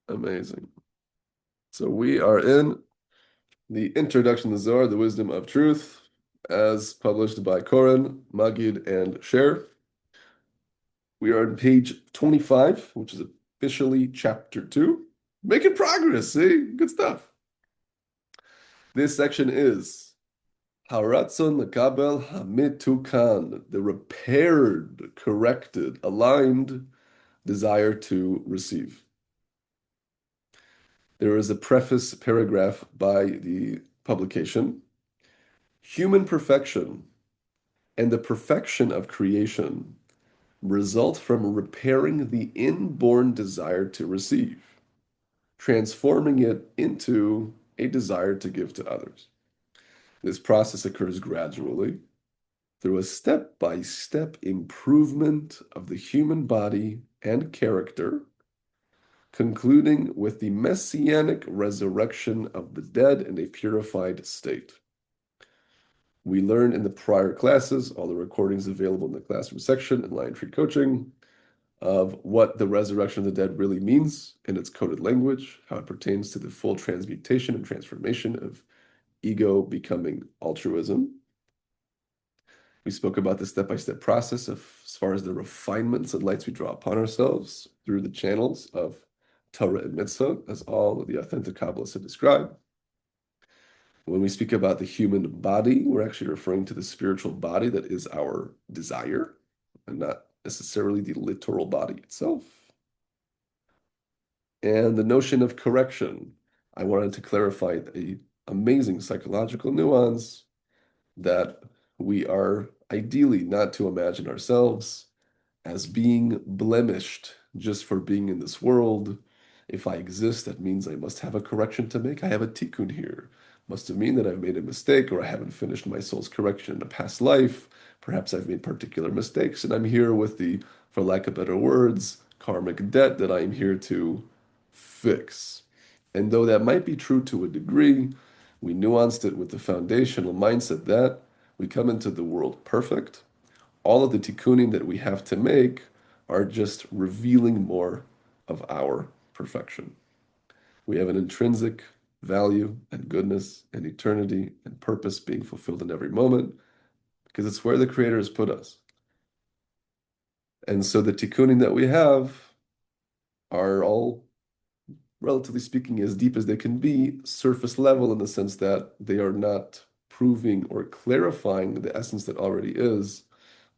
Amazing. So we are in the Introduction to the Zohar, the Wisdom of Truth, as published by Koren, Magid, and Sher. We are on page 25, which is officially chapter 2. Making progress, see? Good stuff. This section is Haratzon Lekabel Hamitukan, the repaired, corrected, aligned desire to receive. There is a preface paragraph by the publication. Human perfection and the perfection of creation result from repairing the inborn desire to receive, transforming it into a desire to give to others. This process occurs gradually through a step-by-step improvement of the human body and character, concluding with the messianic resurrection of the dead in a purified state. We learned in the prior classes, all the recordings available in the classroom section in Liontree Coaching, of what the resurrection of the dead really means in its coded language, how it pertains to the full transmutation and transformation of ego becoming altruism. We spoke about the step-by-step process of as far as the refinements and lights we draw upon ourselves through the channels of Torah and Mitzvah, as all of the authentic Kabbalists have described. When we speak about the human body, we're actually referring to the spiritual body that is our desire, and not necessarily the literal body itself. And the notion of correction, I wanted to clarify the amazing psychological nuance that we are ideally not to imagine ourselves as being blemished just for being in this world. If I exist, that means I must have a correction to make. I have a tikkun here. Must have mean that I've made a mistake or I haven't finished my soul's correction in a past life. Perhaps I've made particular mistakes and I'm here with the, for lack of better words, karmic debt that I'm here to fix. And though that might be true to a degree, we nuanced it with the foundational mindset that we come into the world perfect. All of the tikkunim that we have to make are just revealing more of our perfection. We have an intrinsic value and goodness and eternity and purpose being fulfilled in every moment because it's where the Creator has put us. And so the tikkunim that we have are all, relatively speaking, as deep as they can be, surface level in the sense that they are not proving or clarifying the essence that already is.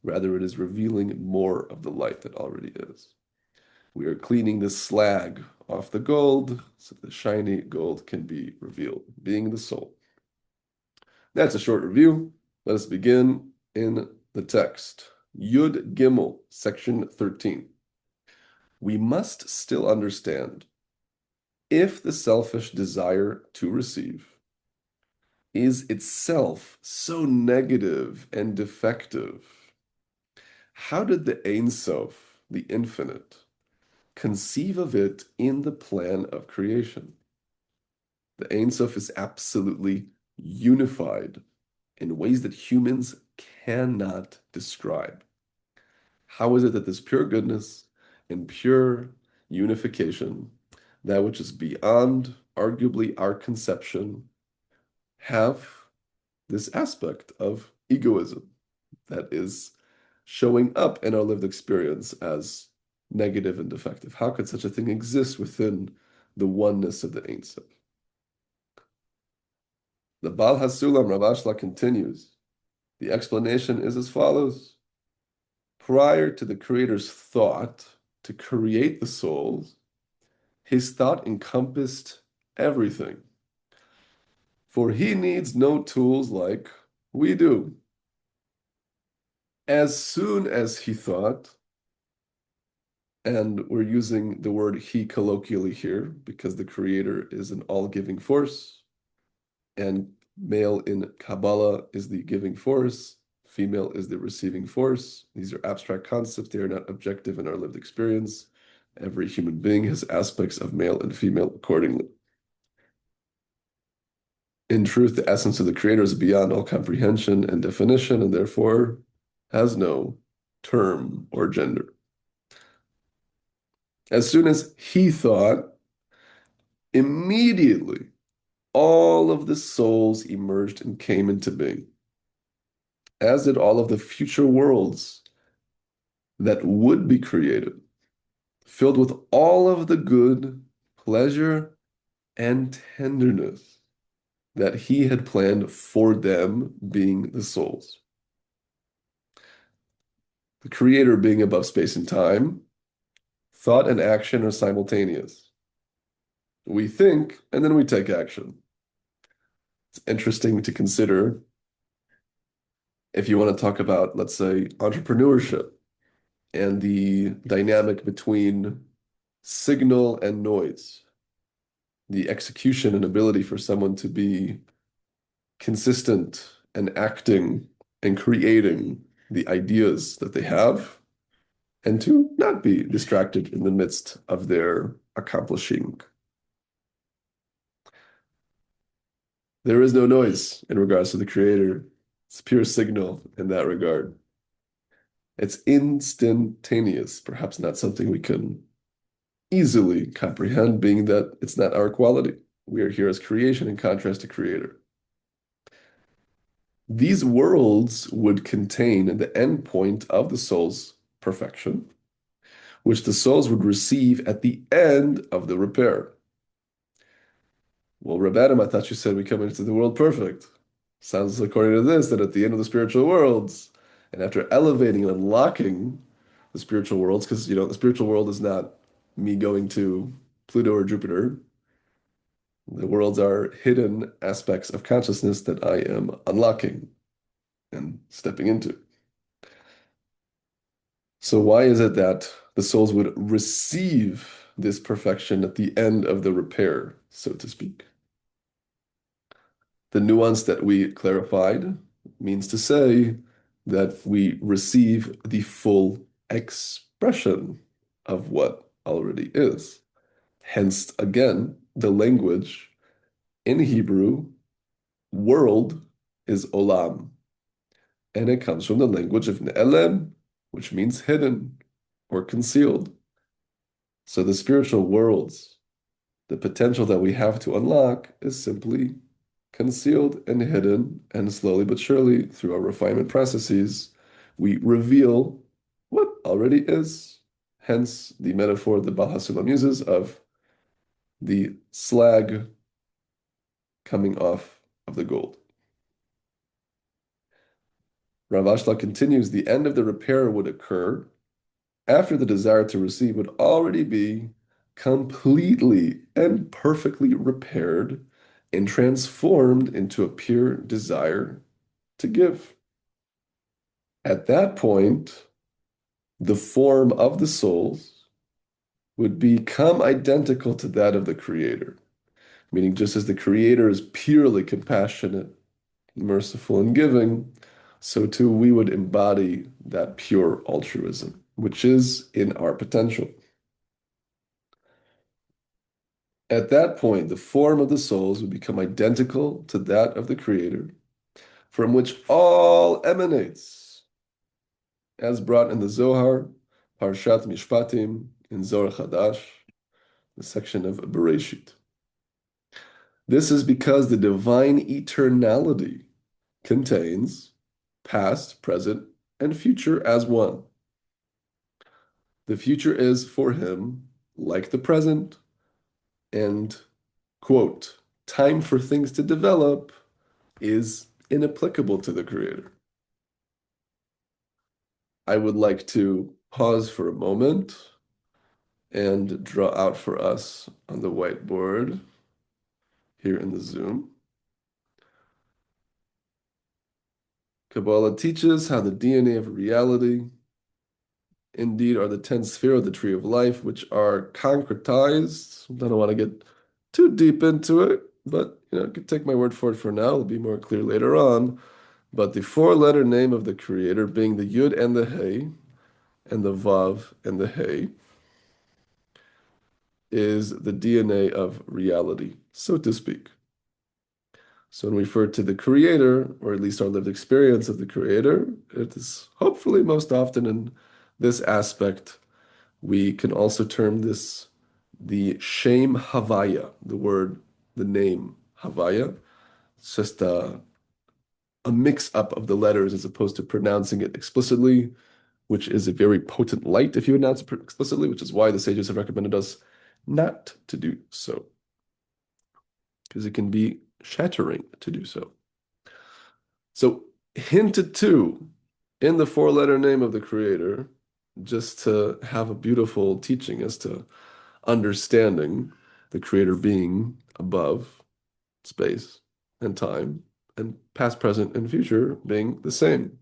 Rather, it is revealing more of the light that already is. We are cleaning the slag off the gold so the shiny gold can be revealed, being the soul. That's a short review. Let us begin in the text. Yud Gimel, section 13. We must still understand if the selfish desire to receive is itself so negative and defective, how did the Ein Sof, the infinite, conceive of it in the plan of creation? The Ein Sof is absolutely unified in ways that humans cannot describe. How is it that this pure goodness and pure unification, that which is beyond arguably our conception, have this aspect of egoism that is showing up in our lived experience as negative and defective? How could such a thing exist within the oneness of the Ein Sof? The Baal HaSulam, Rav Ashlag, continues. The explanation is as follows. Prior to the Creator's thought to create the souls, his thought encompassed everything. For he needs no tools like we do. As soon as he thought, and we're using the word he colloquially here because the Creator is an all-giving force, and male in Kabbalah is the giving force, female is the receiving force. These are abstract concepts. They are not objective in our lived experience. Every human being has aspects of male and female accordingly. In truth, the essence of the Creator is beyond all comprehension and definition, and therefore has no term or gender. As soon as he thought, Immediately, all of the souls emerged and came into being, as did all of the future worlds that would be created, filled with all of the good, pleasure, and tenderness that he had planned for them, being the souls. The creator being above space and time, thought and action are simultaneous. We think and then we take action. It's interesting to consider if you want to talk about, let's say, entrepreneurship and the dynamic between signal and noise, the execution and ability for someone to be consistent and acting and creating the ideas that they have, and to not be distracted in the midst of their accomplishing. There is no noise in regards to the creator. It's pure signal in that regard. It's instantaneous, perhaps not something we can easily comprehend, being that it's not our quality. We are here as creation in contrast to creator. These worlds would contain the end point of the soul's perfection, which the souls would receive at the end of the repair. Well, Reb Adam, I thought you said we come into the world perfect. Sounds according to this that at the end of the spiritual worlds, and after elevating and unlocking the spiritual worlds, because the spiritual world is not me going to Pluto or Jupiter. The worlds are hidden aspects of consciousness that I am unlocking and stepping into. So why is it that the souls would receive this perfection at the end of the repair, so to speak? The nuance that we clarified means to say that we receive the full expression of what already is. Hence, again, the language in Hebrew, world is olam, and it comes from the language of Ne'elem, which means hidden or concealed. So the spiritual worlds, the potential that we have to unlock is simply concealed and hidden, and slowly but surely, through our refinement processes, we reveal what already is. Hence the metaphor that Baal HaSulam uses of the slag coming off of the gold. Rav Ashla continues, the end of the repair would occur after the desire to receive would already be completely and perfectly repaired and transformed into a pure desire to give. At that point, the form of the souls would become identical to that of the Creator, meaning just as the Creator is purely compassionate, merciful, and giving, so too we would embody that pure altruism, which is in our potential. At that point, the form of the souls would become identical to that of the Creator, from which all emanates, as brought in the Zohar, Parshat Mishpatim, in Zohar Chadash, the section of Bereshit. This is because the divine eternality contains past, present, and future as one. The future is for him like the present, and, quote, time for things to develop is inapplicable to the Creator. I would like to pause for a moment and draw out for us on the whiteboard here in the Zoom. Kabbalah teaches how the DNA of reality indeed are the 10 sphere of the tree of life, which are concretized. I don't want to get too deep into it, but you can take my word for it for now. It'll be more clear later on. But the four-letter name of the Creator being the Yud and the Hey, and the Vav and the Hey, is the DNA of reality, so to speak. So when we refer to the Creator, or at least our lived experience of the Creator, it is hopefully most often in this aspect. We can also term this The Shem Havaya, the word, the name Havaya, it's just a mix-up of the letters as opposed to pronouncing it explicitly, which is a very potent light if you announce it explicitly, which is why the sages have recommended us not to do so, because it can be shattering to do so. So, hinted to in the four-letter name of the Creator, just to have a beautiful teaching as to understanding the Creator being above space and time, and past, present, and future being the same.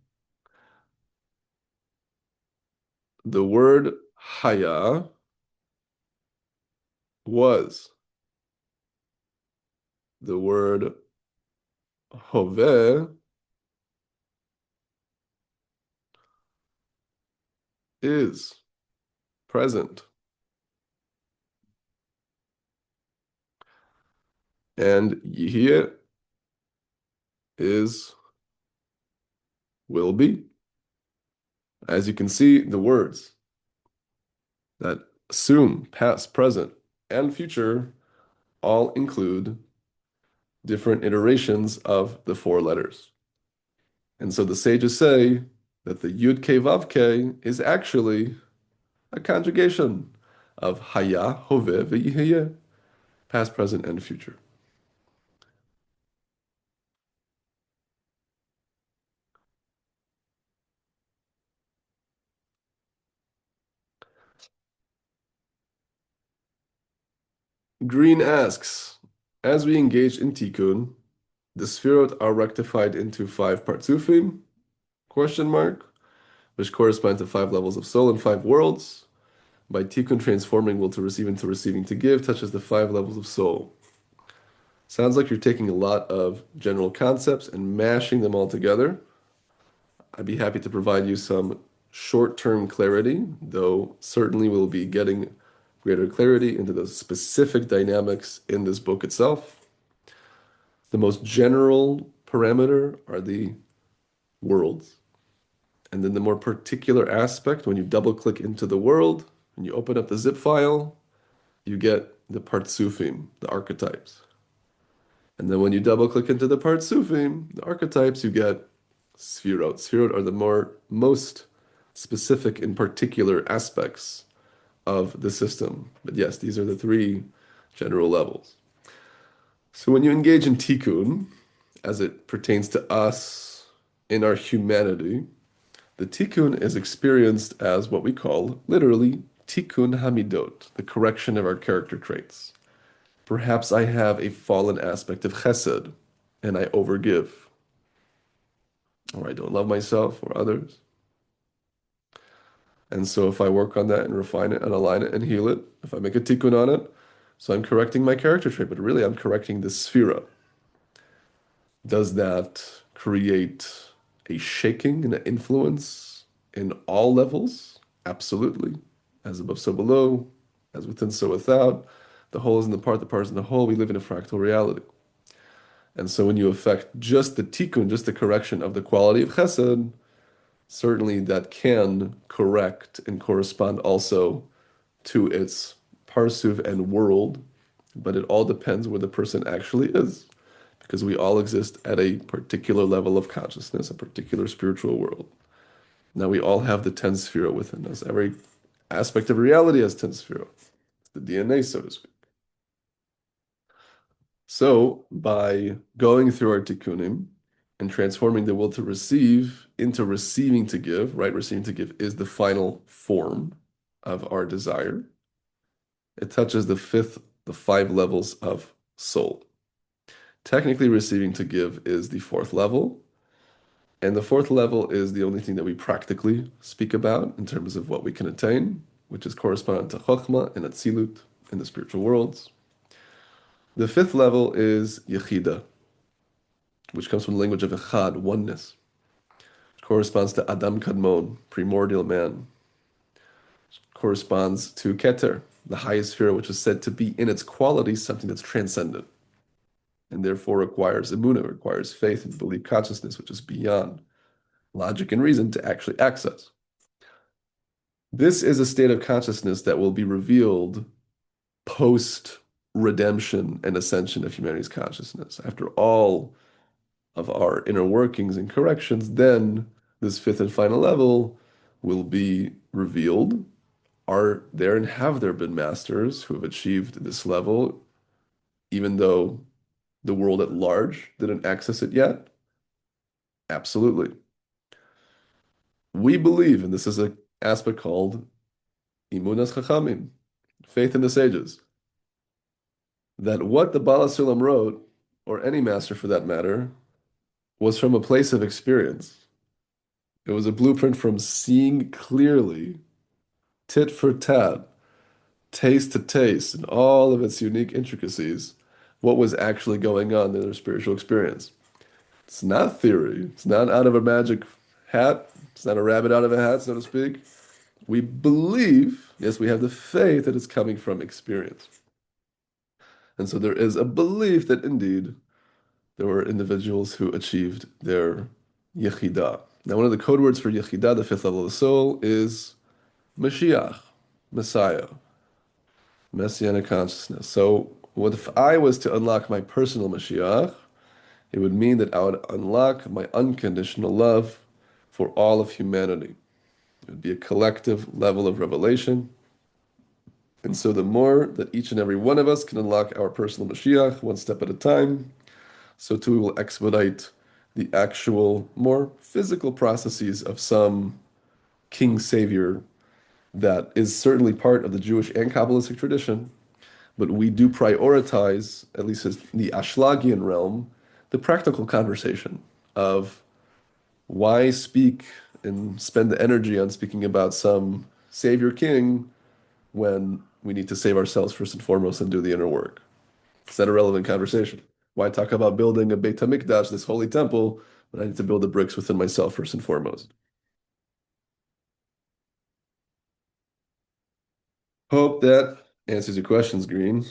The word Haya was. The word Hove is present. And Yihye is will be. As you can see, the words that assume past, present, and future all include different iterations of the four letters. And so the sages say that the Yud Ke Vav Ke is actually a conjugation of Haya, Hove, V'Yihye, past, present, and future. Green asks, as we engage in Tikkun, the Sfirot are rectified into five Partsufim, question mark, which correspond to five levels of soul and five worlds. By Tikkun, transforming will to receive into receiving to give touches the five levels of soul. Sounds like you're taking a lot of general concepts and mashing them all together. I'd be happy to provide you some short-term clarity, though certainly we'll be getting greater clarity into the specific dynamics in this book itself. The most general parameter are the worlds. And then the more particular aspect, when you double click into the world, and you open up the zip file, you get the Partsufim, the archetypes. And then when you double click into the Partsufim, the archetypes, you get Sfirot. Sfirot are the most specific in particular aspects of the system. But yes, these are the three general levels. So when you engage in Tikkun, as it pertains to us in our humanity, the Tikkun is experienced as what we call, literally, Tikkun Hamidot, the correction of our character traits. Perhaps I have a fallen aspect of Chesed, and I overgive, or I don't love myself or others. And so if I work on that and refine it and align it and heal it, if I make a Tikkun on it, so I'm correcting my character trait, but really I'm correcting the Sphira. Does that create a shaking and an influence in all levels? Absolutely. As above, so below, as within, so without. The whole is in the part is in the whole. We live in a fractal reality. And so when you affect just the tikkun, just the correction of the quality of chesed, certainly that can correct and correspond also to its parsuv and world, but it all depends where the person actually is, because we all exist at a particular level of consciousness, a particular spiritual world. Now we all have the 10 sefirot within us. Every aspect of reality has 10 sefirot. It's the DNA, so to speak. So by going through our tikkunim and transforming the will to receive into receiving to give, right? Receiving to give is the final form of our desire. It touches the five levels of soul. Technically, receiving to give is the fourth level. And the fourth level is the only thing that we practically speak about in terms of what we can attain, which is correspondent to Chokhmah and Atzilut in the spiritual worlds. The fifth level is Yechida, which comes from the language of Echad, oneness, which corresponds to Adam Kadmon, primordial man, which corresponds to Keter, the highest sphere, which is said to be in its quality something that's transcendent, and therefore requires emunah, requires faith and belief consciousness, which is beyond logic and reason to actually access. This is a state of consciousness that will be revealed post-redemption and ascension of humanity's consciousness. After all of our inner workings and corrections, then this fifth and final level will be revealed. Are there and have there been masters who have achieved this level, even though the world at large didn't access it yet? Absolutely. We believe, and this is an aspect called Emunas Chachamim, faith in the sages, that what the Bala Sulam wrote, or any master for that matter, was from a place of experience. It was a blueprint from seeing clearly, tit for tat, taste to taste, and all of its unique intricacies, what was actually going on in their spiritual experience. It's not theory. It's not out of a magic hat. It's not a rabbit out of a hat, so to speak. We believe, yes, we have the faith that it's coming from experience. And so there is a belief that indeed there were individuals who achieved their Yechidah. Now, one of the code words for Yechidah, the fifth level of the soul, is Mashiach, Messiah, Messianic consciousness. So, what if I was to unlock my personal Mashiach? It would mean that I would unlock my unconditional love for all of humanity. It would be a collective level of revelation. And so, the more that each and every one of us can unlock our personal Mashiach, one step at a time, so too we will expedite the actual, more physical processes of some king savior that is certainly part of the Jewish and Kabbalistic tradition, but we do prioritize, at least as the Ashlagian realm, the practical conversation of why speak and spend the energy on speaking about some savior king when we need to save ourselves first and foremost and do the inner work. It's not a relevant conversation. Why talk about building a Beit HaMikdash, this holy temple, when I need to build the bricks within myself first and foremost? Hope that answers your questions, Green.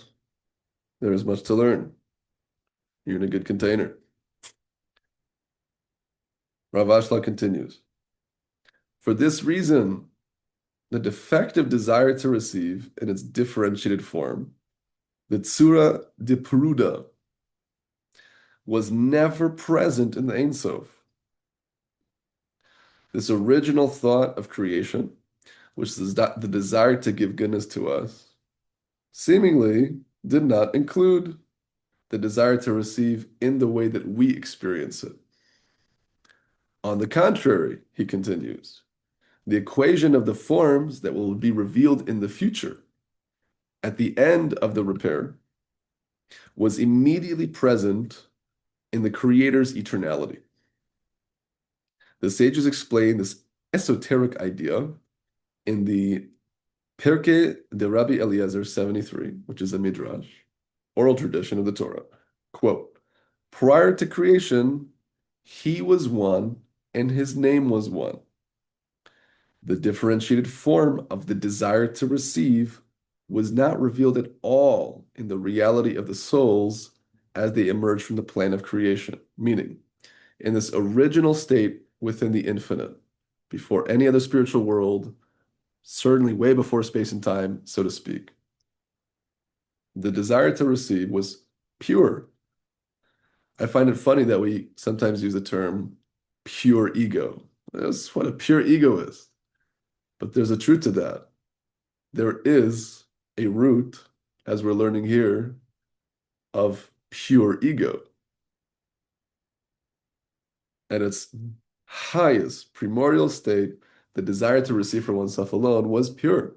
There is much to learn. You're in a good container. Rav Ashlag continues. For this reason, the defective desire to receive in its differentiated form, the Tzura de Peruda, was never present in the Ein Sof. This original thought of creation, which is the desire to give goodness to us, seemingly did not include the desire to receive in the way that we experience it. On the contrary, he continues, the equation of the forms that will be revealed in the future at the end of the repair was immediately present in the Creator's eternality. The sages explain this esoteric idea in the Pirkei de Rabbi Eliezer 73, which is a midrash, oral tradition of the Torah. Quote, prior to creation, he was one and his name was one. The differentiated form of the desire to receive was not revealed at all in the reality of the souls as they emerge from the plan of creation, meaning in this original state within the infinite, before any other spiritual world, certainly way before space and time, so to speak. The desire to receive was pure. I find it funny that we sometimes use the term pure ego. That's what a pure ego is. But there's a truth to that. There is a root, as we're learning here, of pure ego. At its highest primordial state, the desire to receive for oneself alone was pure.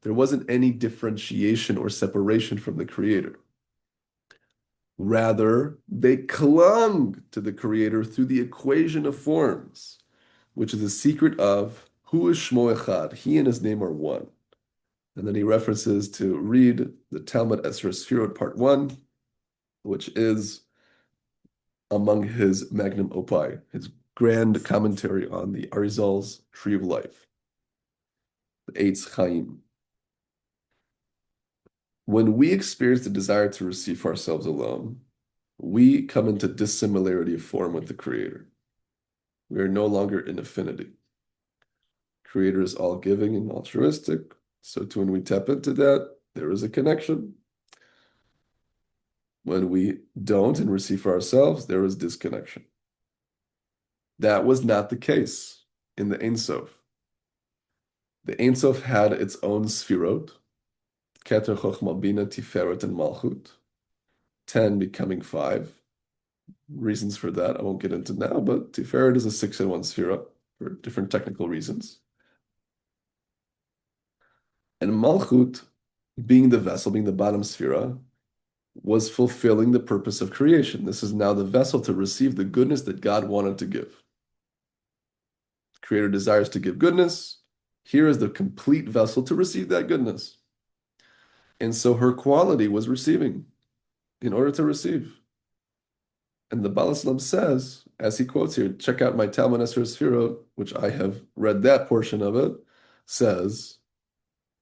There wasn't any differentiation or separation from the Creator. Rather, they clung to the Creator through the equation of forms, which is the secret of Hu is Shmo Echad. He and his name are one. And then he references to read the Talmud Esrei Sfirot Part 1, which is among his magnum opus, his grand commentary on the Arizal's Tree of Life, the Eitz Chaim. When we experience the desire to receive for ourselves alone, we come into dissimilarity of form with the Creator. We are no longer in affinity. Creator is all giving and altruistic. So too, when we tap into that, there is a connection. When we don't and receive for ourselves, there is disconnection. That was not the case in the Ein Sof. The Ein Sof had its own sfirot, Keter, Chochmah, Bina, Tiferet, and Malchut, 10 becoming 5. Reasons for that I won't get into now, but Tiferet is a 6-in-1 sphera for different technical reasons. And Malchut, being the vessel, being the bottom sphera, was fulfilling the purpose of creation. This is now the vessel to receive the goodness that God wanted to give. The Creator desires to give goodness. Here is the complete vessel to receive that goodness. And so her quality was receiving in order to receive. And the Baal HaSulam says, as he quotes here, check out my Talmud Esrei Sfirot, which I have read that portion of it, says,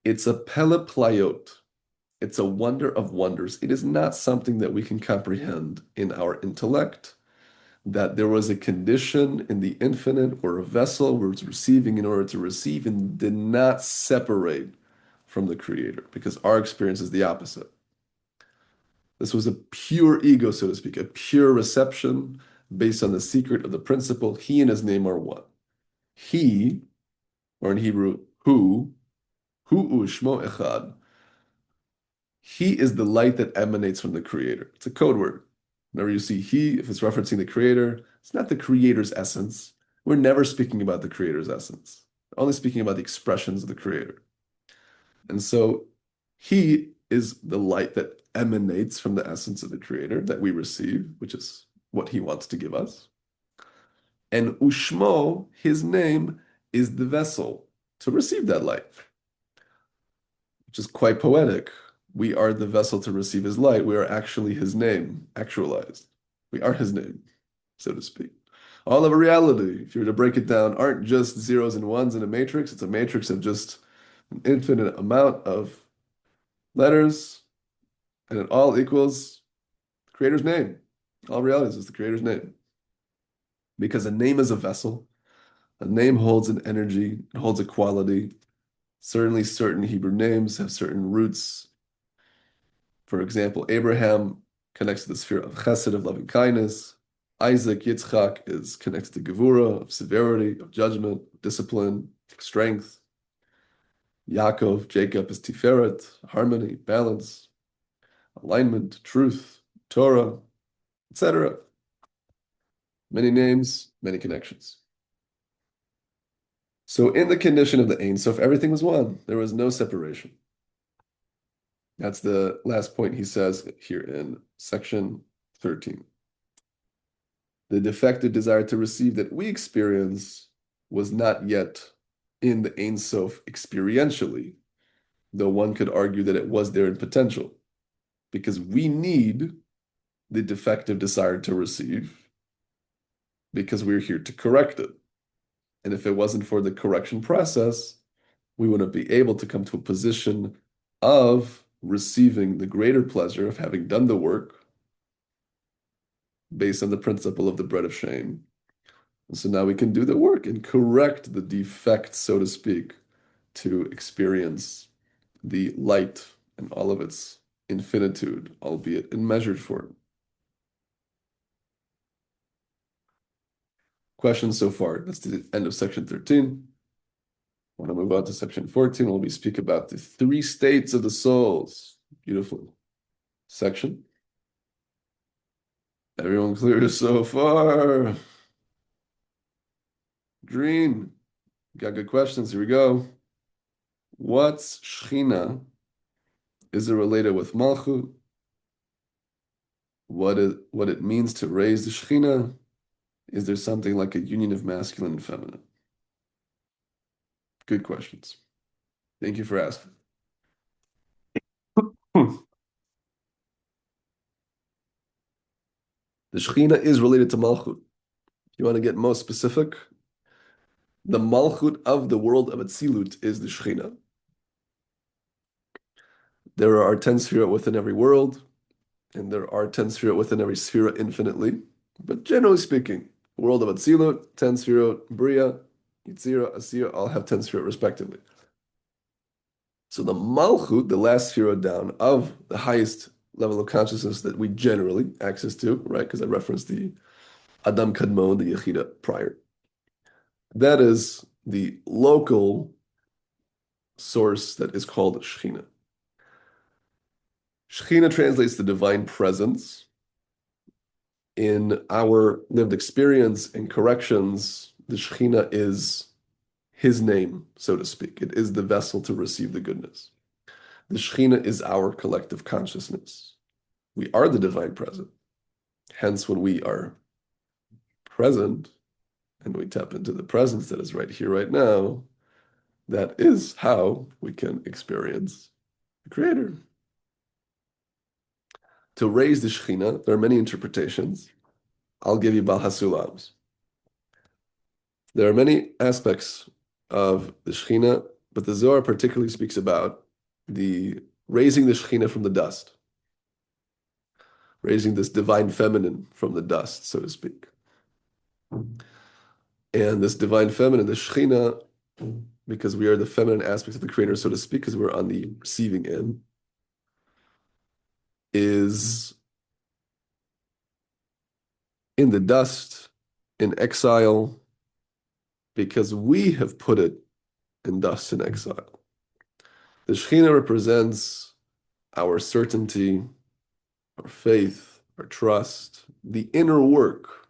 it's a pele playot. It's a wonder of wonders. It is not something that we can comprehend in our intellect, that there was a condition in the infinite or a vessel where it's receiving in order to receive and did not separate from the Creator, because our experience is the opposite. This was a pure ego, so to speak, a pure reception based on the secret of the principle, he and his name are one. He, or in Hebrew, hu u'shmo echad. He is the light that emanates from the Creator. It's a code word. Whenever you see he, if it's referencing the Creator, it's not the Creator's essence. We're never speaking about the Creator's essence. We're only speaking about the expressions of the Creator. And so he is the light that emanates from the essence of the Creator that we receive, which is what he wants to give us. And Ushmo, his name, is the vessel to receive that light, which is quite poetic. We are the vessel to receive his light. We are actually his name, actualized. We are his name, so to speak. All of a reality, if you were to break it down, aren't just zeros and ones in a matrix. It's a matrix of just an infinite amount of letters, and it all equals the Creator's name. All realities is the Creator's name. Because a name is a vessel. A name holds an energy, it holds a quality. Certainly, certain Hebrew names have certain roots. For example, Abraham connects to the sphere of chesed, of loving kindness. Isaac, Yitzchak, is connected to gevura, of severity, of judgment, discipline, strength. Yaakov, Jacob is tiferet, harmony, balance, alignment, truth, Torah, etc. Many names, many connections. So in the condition of the Ein Sof, everything was one. There was no separation. That's the last point he says here in section 13. The defective desire to receive that we experience was not yet in the Ein Sof experientially, though one could argue that it was there in potential, because we need the defective desire to receive because we're here to correct it. And if it wasn't for the correction process, we wouldn't be able to come to a position of receiving the greater pleasure of having done the work based on the principle of the bread of shame. And so now we can do the work and correct the defect, so to speak, to experience the light and all of its infinitude, albeit in measured form. Questions so far? That's the end of section 13. When I move on to section 14, we'll be speak about the 3 states of the souls. Beautiful section. Everyone clear so far? Green. Got good questions. Here we go. What's Shechina? Is it related with Malchut? What it means to raise the Shechina? Is there something like a union of masculine and feminine? Good questions. Thank you for asking. The Shechina is related to Malchut. You want to get most specific? The Malchut of the world of Atzilut is the Shechina. There are 10 Sefirot within every world, and there are 10 Sefirot within every Sefirah infinitely. But generally speaking, the world of Atzilut, 10 Sefirot, Bria, Yitzira, Asira, all have 10 Sefirot respectively. So the Malchut, the last Sefirah down of the highest level of consciousness that we generally access to, right? Because I referenced the Adam Kadmon, the Yechida prior. That is the local source that is called Shechina. Shechina translates the divine presence. In our lived experience and corrections, the Shechina is his name, so to speak. It is the vessel to receive the goodness. The Shechina is our collective consciousness. We are the divine presence. Hence, when we are present and we tap into the presence that is right here, right now, that is how we can experience the Creator. To raise the Shekhinah, there are many interpretations. I'll give you Bal HaSulams. There are many aspects of the Shekhinah, but the Zohar particularly speaks about the raising the Shekhinah from the dust, raising this divine feminine from the dust, so to speak. And this divine feminine, the Shekhinah, because we are the feminine aspects of the Creator, so to speak, because we're on the receiving end, is in the dust, in exile, because we have put it in dust and exile. The Shekhinah represents our certainty, our faith, our trust, the inner work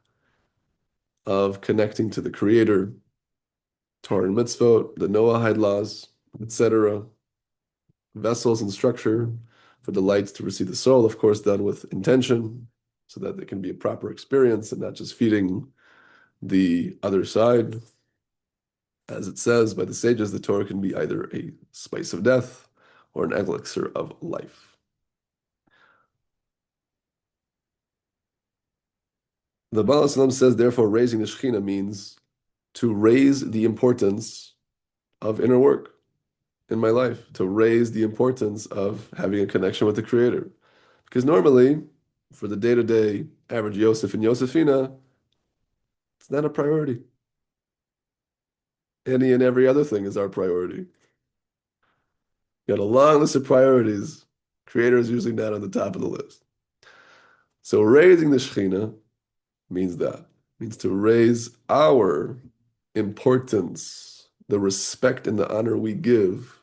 of connecting to the Creator, Torah and mitzvot, the Noahide laws, etc., vessels and structure for the lights to receive the soul, of course, done with intention, so that it can be a proper experience and not just feeding the other side. As it says by the sages, the Torah can be either a spice of death or an elixir of life. The Baal HaSulam says, therefore, raising the Shekhinah means to raise the importance of inner work in my life, to raise the importance of having a connection with the Creator. Because normally, for the day-to-day average Yosef and Yosefina, it's not a priority. Any and every other thing is our priority. Got a long list of priorities. Creator is usually not on the top of the list. So raising the Shekhinah means that. Means to raise our importance, the respect and the honor we give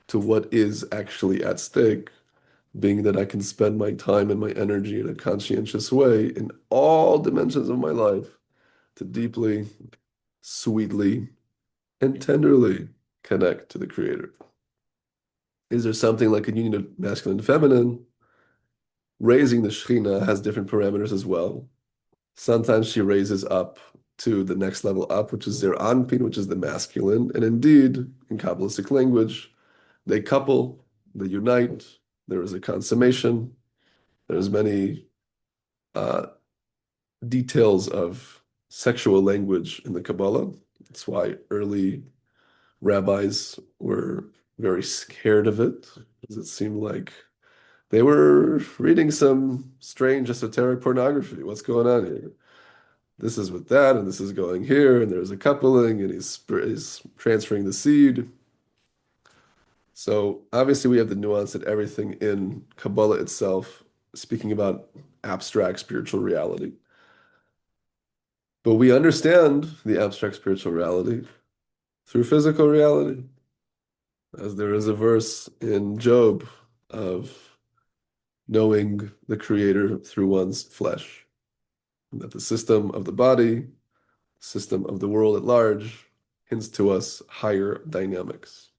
to what is actually at stake, being that I can spend my time and my energy in a conscientious way in all dimensions of my life to deeply, sweetly, and tenderly connect to the Creator. Is there something like a union of masculine and feminine? Raising the Shekhinah has different parameters as well. Sometimes she raises up to the next level up, which is their Anpin, which is the masculine. And indeed, in Kabbalistic language, they couple, they unite, there is a consummation. There's many details of sexual language in the Kabbalah. That's why early rabbis were very scared of it, because it seemed like they were reading some strange esoteric pornography. What's going on here? This is with that, and this is going here, and there's a coupling, and he's transferring the seed. So obviously we have the nuance that everything in Kabbalah itself, speaking about abstract spiritual reality. But we understand the abstract spiritual reality through physical reality, as there is a verse in Job of knowing the Creator through one's flesh, and that the system of the body, system of the world at large, hints to us higher dynamics.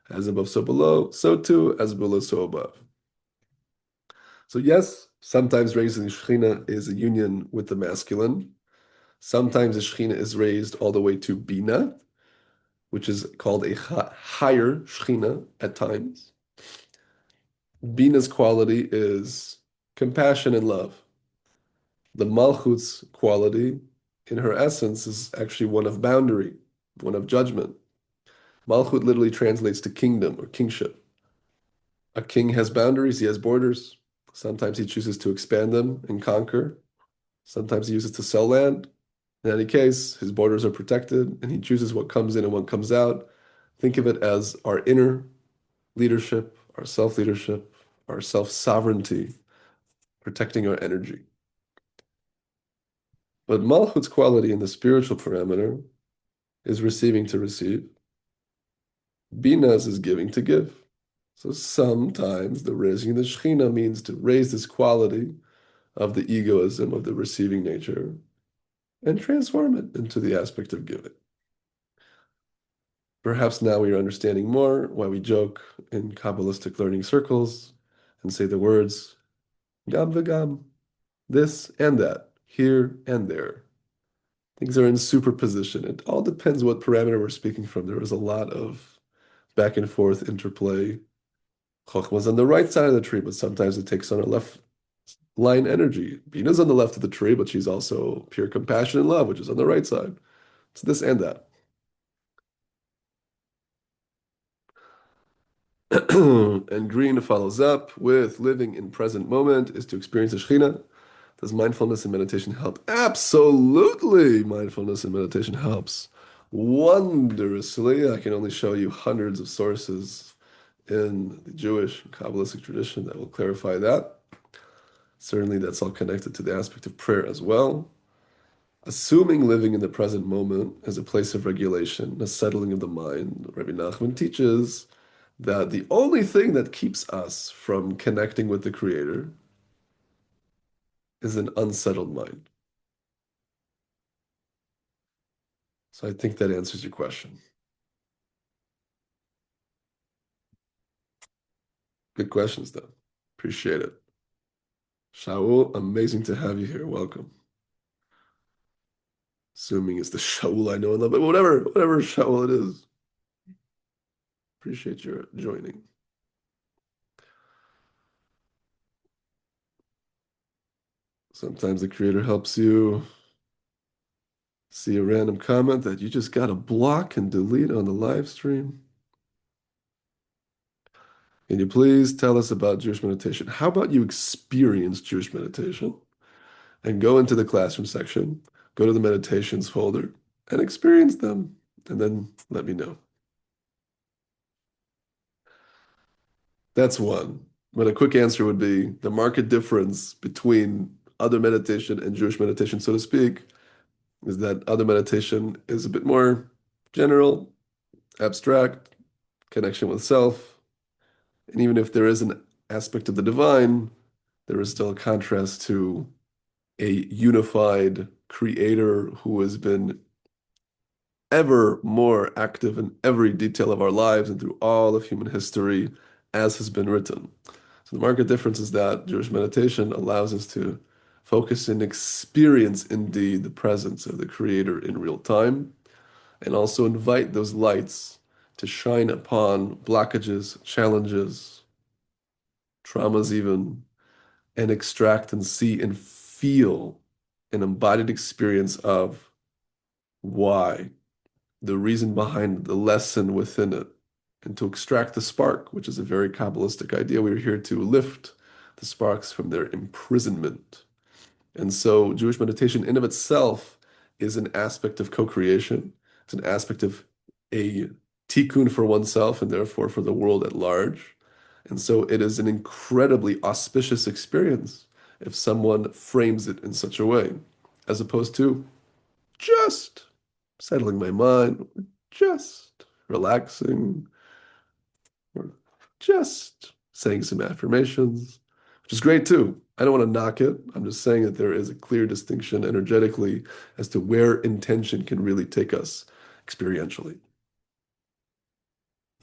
As above, so below, so too, as below, so above. So yes, sometimes raising the Shekhinah is a union with the masculine. Sometimes the Shekhinah is raised all the way to Bina, which is called a higher Shekhinah at times. Bina's quality is compassion and love. The Malchut's quality, in her essence, is actually one of boundary, one of judgment. Malchut literally translates to kingdom or kingship. A king has boundaries, he has borders. Sometimes he chooses to expand them and conquer. Sometimes he uses to sell land. In any case, his borders are protected and he chooses what comes in and what comes out. Think of it as our inner leadership, our self-leadership, our self-sovereignty, protecting our energy. But Malchut's quality in the spiritual parameter is receiving to receive. Binah's is giving to give. So sometimes the raising the Shekhinah means to raise this quality of the egoism of the receiving nature and transform it into the aspect of giving. Perhaps now we are understanding more why we joke in Kabbalistic learning circles and say the words gam v'gam, this and that, here and there. Things are in superposition. It all depends what parameter we're speaking from. There is a lot of back and forth interplay. Chokhmah on the right side of the tree, but sometimes it takes on a left line energy. Bina's on the left of the tree, but she's also pure compassion and love, which is on the right side. It's this and that. And Green follows up with living in present moment is to experience the Shekhinah. Does mindfulness and meditation help? Absolutely, mindfulness and meditation helps wondrously. I can only show you hundreds of sources in the Jewish and Kabbalistic tradition that will clarify that. Certainly, that's all connected to the aspect of prayer as well. Assuming living in the present moment as a place of regulation, a settling of the mind, Rabbi Nachman teaches that the only thing that keeps us from connecting with the Creator is an unsettled mind. So I think that answers your question. Good questions, though. Appreciate it. Shaul, amazing to have you here. Welcome. Assuming it's the Shaul I know and love, but whatever Shaul it is. Appreciate your joining. Sometimes the Creator helps you see a random comment that you just got to block and delete on the live stream. Can you please tell us about Jewish meditation? How about you experience Jewish meditation and go into the classroom section, go to the meditations folder, and experience them, and then let me know. That's one. But a quick answer would be the market difference between other meditation and Jewish meditation, so to speak, is that other meditation is a bit more general, abstract, connection with self. And even if there is an aspect of the divine, there is still a contrast to a unified creator who has been ever more active in every detail of our lives and through all of human history, as has been written. So the market difference is that Jewish meditation allows us to focus and experience indeed the presence of the Creator in real time, and also invite those lights to shine upon blockages, challenges, traumas even, and extract and see and feel an embodied experience of why, the reason behind the lesson within it, and to extract the spark, which is a very Kabbalistic idea. We're here to lift the sparks from their imprisonment. And so Jewish meditation in of itself is an aspect of co-creation. It's an aspect of a tikkun for oneself and therefore for the world at large. And so it is an incredibly auspicious experience if someone frames it in such a way, as opposed to just settling my mind, just relaxing, or just saying some affirmations, which is great too. I don't want to knock it. I'm just saying that there is a clear distinction energetically as to where intention can really take us experientially.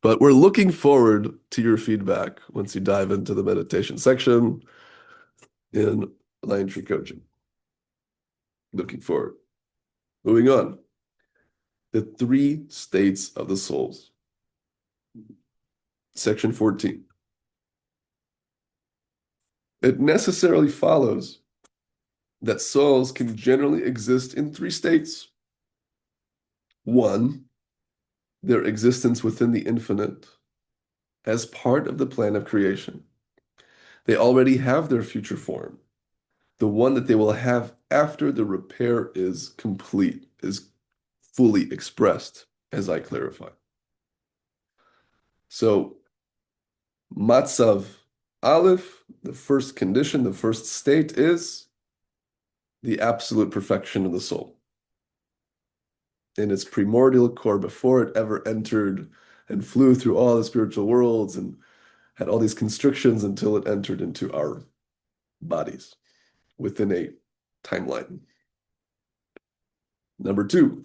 But we're looking forward to your feedback once you dive into the meditation section in Lion Tree Coaching. Looking forward. Moving on. The three states of the souls. Section 14. It necessarily follows that souls can generally exist in three states. One, their existence within the infinite as part of the plan of creation. They already have their future form, the one that they will have after the repair is complete, is fully expressed, as I clarify. So, matzav Aleph, the first condition, the first state is the absolute perfection of the soul in its primordial core before it ever entered and flew through all the spiritual worlds and had all these constrictions until it entered into our bodies within a timeline. Number two,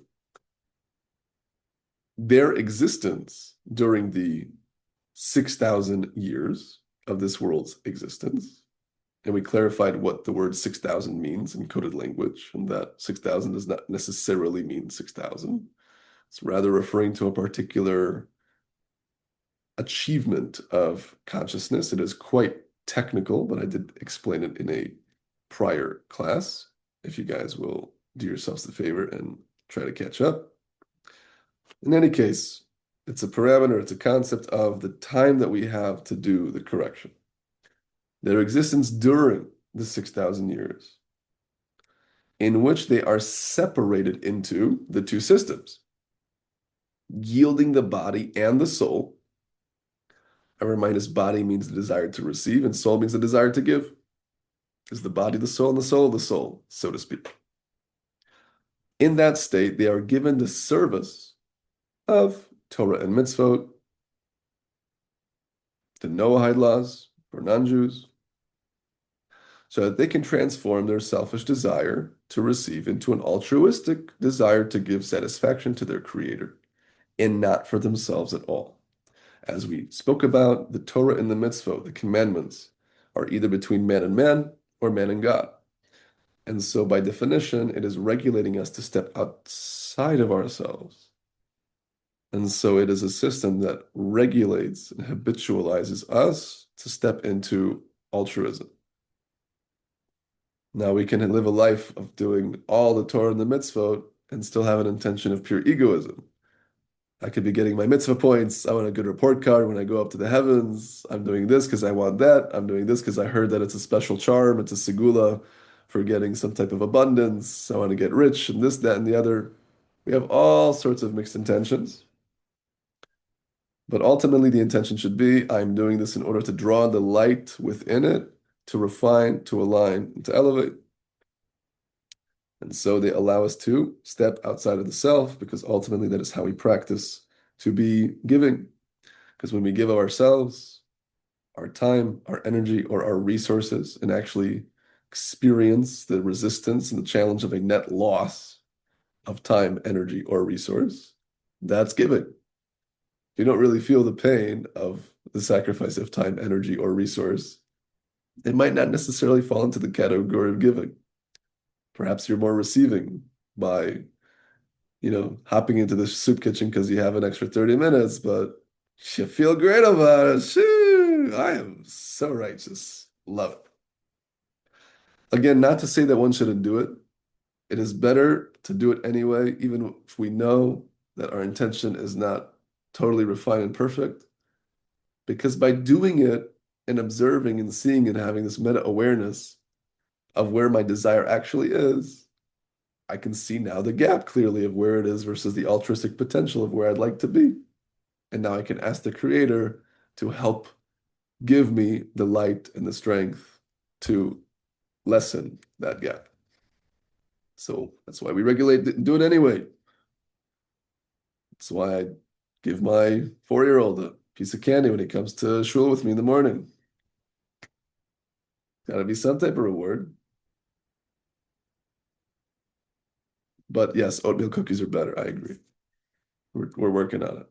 their existence during the 6,000 years of this world's existence. And we clarified what the word 6,000 means in coded language, and that 6,000 does not necessarily mean 6,000. It's rather referring to a particular achievement of consciousness. It is quite technical, but I did explain it in a prior class. If you guys will do yourselves the favor and try to catch up. In any case, it's a parameter, it's a concept of the time that we have to do the correction. Their existence during the 6,000 years, in which they are separated into the two systems, yielding the body and the soul. I remind us, body means the desire to receive, and soul means the desire to give. Is the body the soul, and the soul, so to speak. In that state, they are given the service of Torah and mitzvot, the Noahide laws for non-Jews, so that they can transform their selfish desire to receive into an altruistic desire to give satisfaction to their Creator and not for themselves at all. As we spoke about, the Torah and the mitzvot, the commandments, are either between man and man or man and God. And so by definition, it is regulating us to step outside of ourselves. And so it is a system that regulates and habitualizes us to step into altruism. Now we can live a life of doing all the Torah and the mitzvot and still have an intention of pure egoism. I could be getting my mitzvah points. I want a good report card when I go up to the heavens. I'm doing this because I want that. I'm doing this because I heard that it's a special charm. It's a segula for getting some type of abundance. I want to get rich and this, that, and the other. We have all sorts of mixed intentions. But ultimately, the intention should be, I'm doing this in order to draw the light within it, to refine, to align, and to elevate. And so they allow us to step outside of the self, because ultimately that is how we practice to be giving. Because when we give of ourselves, our time, our energy, or our resources, and actually experience the resistance and the challenge of a net loss of time, energy, or resource, that's giving. You don't really feel the pain of the sacrifice of time, energy, or resource. It might not necessarily fall into the category of giving. Perhaps you're more receiving by, hopping into the soup kitchen because you have an extra 30 minutes, but you feel great about it. Shoo, I am so righteous. Love it. Again, not to say that one shouldn't do it. It is better to do it anyway, even if we know that our intention is not totally refined and perfect. Because by doing it and observing and seeing and having this meta-awareness of where my desire actually is, I can see now the gap clearly of where it is versus the altruistic potential of where I'd like to be. And now I can ask the Creator to help give me the light and the strength to lessen that gap. So that's why we regulate and do it anyway. That's why I give my 4-year-old a piece of candy when he comes to shul with me in the morning. Got to be some type of reward. But yes, oatmeal cookies are better. I agree. We're working on it.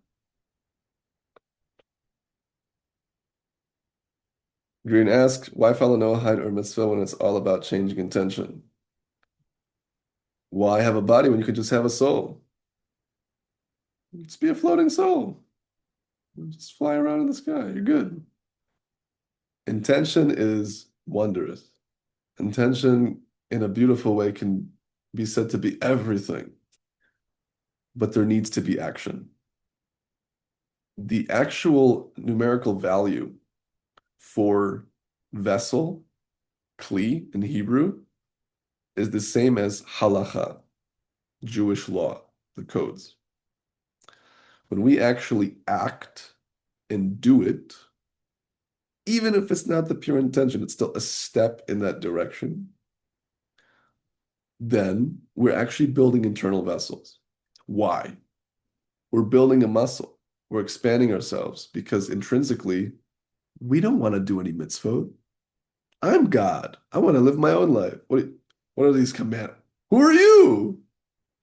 Green asks, why follow Noahide or mitzvah when it's all about changing intention? Why have a body when you could just have a soul? Just be a floating soul. Just fly around in the sky. You're good. Intention is wondrous. Intention, in a beautiful way, can be said to be everything, but there needs to be action. The actual numerical value for vessel, kli in Hebrew, is the same as halacha, Jewish law, the codes. When we actually act and do it, even if it's not the pure intention, it's still a step in that direction, then we're actually building internal vessels. Why? We're building a muscle. We're expanding ourselves because intrinsically, we don't want to do any mitzvot. I'm God. I want to live my own life. What are these commandments? Who are you?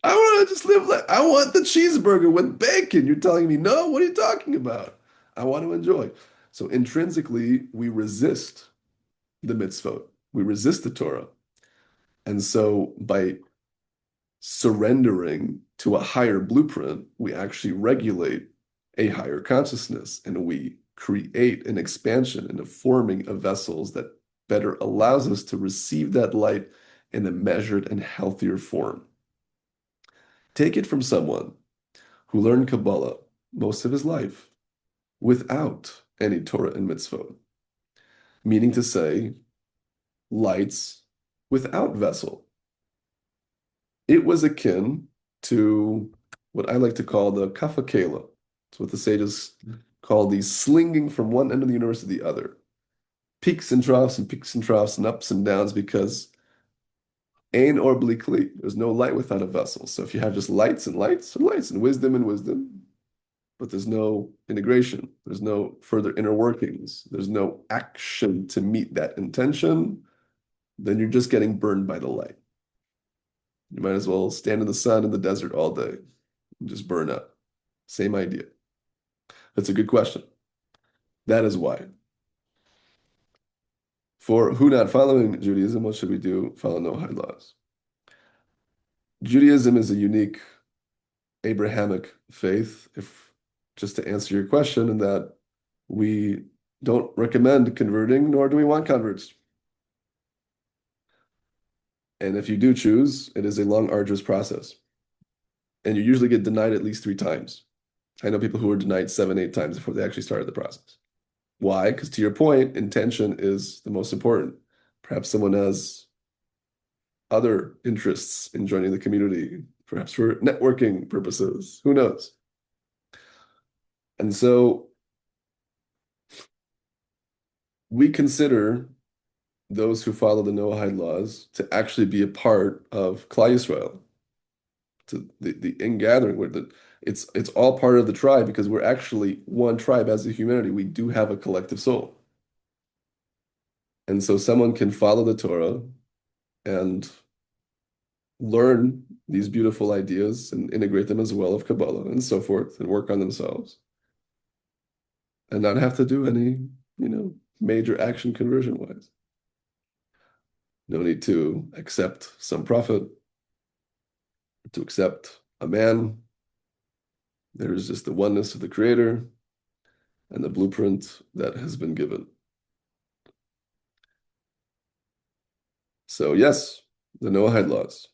I want to just live like I want the cheeseburger with bacon. You're telling me no? What are you talking about? I want to enjoy. So intrinsically, we resist the mitzvot. We resist the Torah. And so by surrendering to a higher blueprint, we actually regulate a higher consciousness and we create an expansion and a forming of vessels that better allows us to receive that light in a measured and healthier form. Take it from someone who learned Kabbalah most of his life without any Torah and mitzvot, meaning to say, lights without vessel. It was akin to what I like to call the kafakela. It's what the sages call the slinging from one end of the universe to the other. Peaks and troughs and peaks and troughs and ups and downs because ein or bli kli. There's no light without a vessel. So if you have just lights and lights and lights and wisdom, but there's no integration, there's no further inner workings, there's no action to meet that intention, then you're just getting burned by the light. You might as well stand in the sun in the desert all day and just burn up. Same idea. That's a good question. That is why. For who not following Judaism, what should we do? Follow Noahide laws. Judaism is a unique Abrahamic faith, if just to answer your question, in that we don't recommend converting, nor do we want converts. And if you do choose, it is a long, arduous process. And you usually get denied at least 3 times. I know people who were denied 7, 8 times before they actually started the process. Why? Because to your point, intention is the most important. Perhaps someone has other interests in joining the community, perhaps for networking purposes. Who knows? And so we consider those who follow the Noahide laws to actually be a part of Klal Yisrael, to the ingathering, where it's all part of the tribe because we're actually one tribe as a humanity. We do have a collective soul. And so someone can follow the Torah and learn these beautiful ideas and integrate them as well of Kabbalah and so forth and work on themselves and not have to do any, major action conversion wise. No need to accept some prophet, to accept a man. There's just the oneness of the Creator and the blueprint that has been given. So yes, the Noahide laws.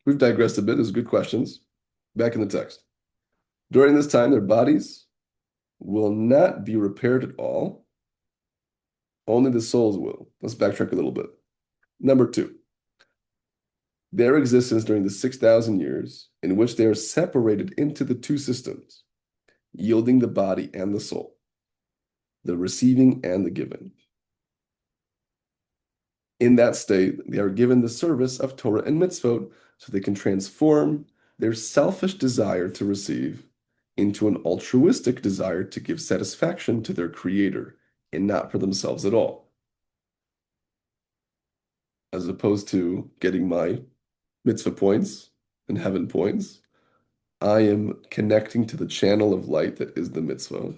We've digressed a bit. Those are good questions. Back in the text. During this time, their bodies will not be repaired at all. Only the souls will. Let's backtrack a little bit. Number 2, their existence during the 6,000 years in which they are separated into the 2 systems, yielding the body and the soul, the receiving and the giving. In that state, they are given the service of Torah and mitzvot so they can transform their selfish desire to receive into an altruistic desire to give satisfaction to their creator and not for themselves at all. As opposed to getting my mitzvah points and heaven points, I am connecting to the channel of light that is the mitzvah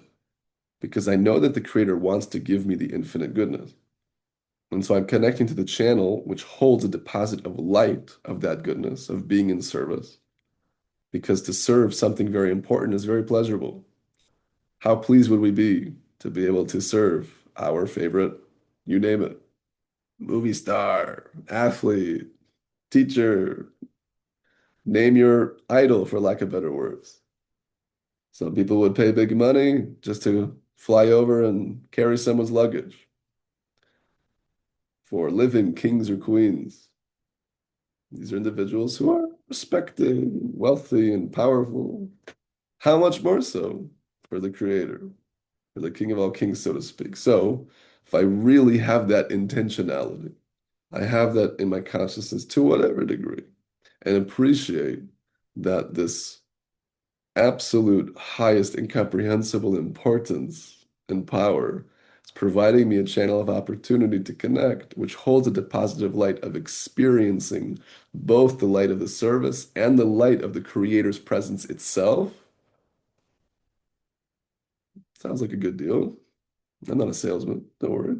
because I know that the creator wants to give me the infinite goodness. And so I'm connecting to the channel which holds a deposit of light of that goodness, of being in service. Because to serve something very important is very pleasurable. How pleased would we be to be able to serve our favorite, you name it, movie star, athlete, teacher, name your idol, for lack of better words. Some people would pay big money just to fly over and carry someone's luggage. For living kings or queens, these are individuals who are respected, wealthy, and powerful. How much more so for the Creator, for the King of all kings, so to speak. So if I really have that intentionality, I have that in my consciousness to whatever degree, and appreciate that this absolute highest incomprehensible importance and power is providing me a channel of opportunity to connect, which holds a depositive light of experiencing both the light of the service and the light of the Creator's presence itself. Sounds like a good deal. I'm not a salesman, don't worry.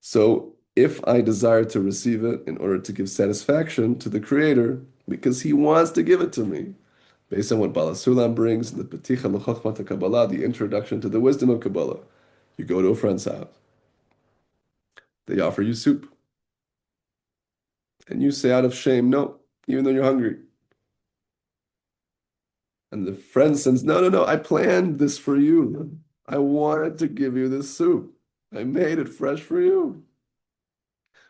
So if I desire to receive it in order to give satisfaction to the Creator, because He wants to give it to me, based on what Bala Sulam brings in the Peticha L'Chochmat Kabbalah, the introduction to the wisdom of Kabbalah, you go to a friend's house, they offer you soup, and you say out of shame, no, even though you're hungry. And the friend says, no, no, no, I planned this for you. I wanted to give you this soup. I made it fresh for you.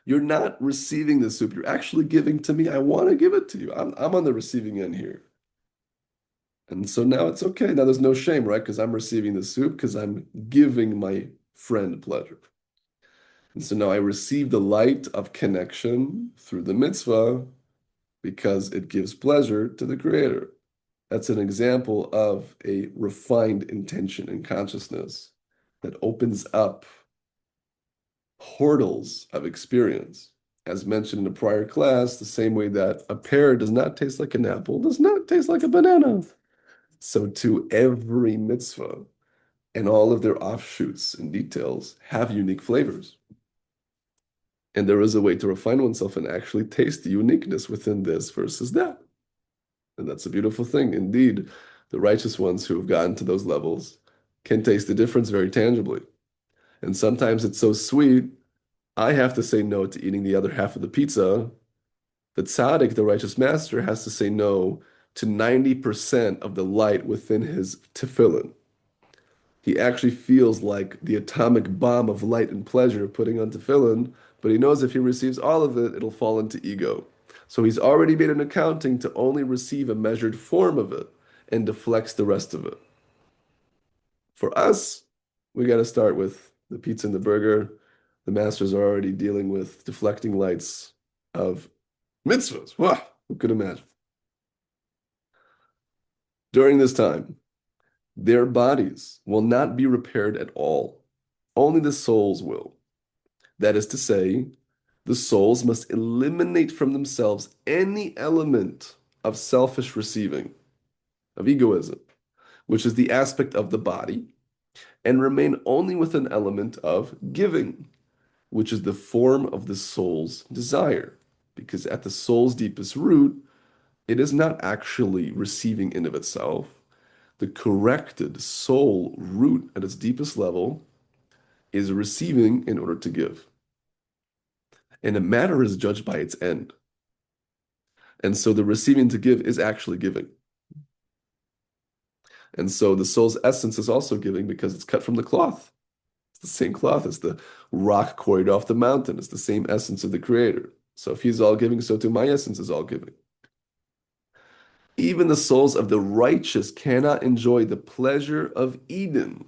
You're not receiving the soup. You're actually giving to me. I want to give it to you. I'm on the receiving end here. And so now it's okay. Now there's no shame, right? Because I'm receiving the soup because I'm giving my friend pleasure. And so now I receive the light of connection through the mitzvah because it gives pleasure to the Creator. That's an example of a refined intention and consciousness that opens up portals of experience. As mentioned in a prior class, the same way that a pear does not taste like an apple, does not taste like a banana. So to every mitzvah and all of their offshoots and details have unique flavors. And there is a way to refine oneself and actually taste the uniqueness within this versus that. And that's a beautiful thing. Indeed, the righteous ones who have gotten to those levels can taste the difference very tangibly. And sometimes it's so sweet, I have to say no to eating the other half of the pizza. The tzaddik, the righteous master, has to say no to 90% of the light within his tefillin. He actually feels like the atomic bomb of light and pleasure putting on tefillin, but he knows if he receives all of it, it'll fall into ego. So he's already made an accounting to only receive a measured form of it and deflects the rest of it. For us, we got to start with the pizza and the burger. The masters are already dealing with deflecting lights of mitzvahs. Wow, who could imagine? During this time, their bodies will not be repaired at all. Only the souls will. That is to say, the souls must eliminate from themselves any element of selfish receiving, of egoism, which is the aspect of the body, and remain only with an element of giving, which is the form of the soul's desire. Because at the soul's deepest root, it is not actually receiving in of itself. The corrected soul root at its deepest level is receiving in order to give. And a matter is judged by its end. And so the receiving to give is actually giving. And so the soul's essence is also giving because it's cut from the cloth. It's the same cloth as the rock quarried off the mountain. It's the same essence of the Creator. So if He's all giving, so too my essence is all giving. Even the souls of the righteous cannot enjoy the pleasure of Eden.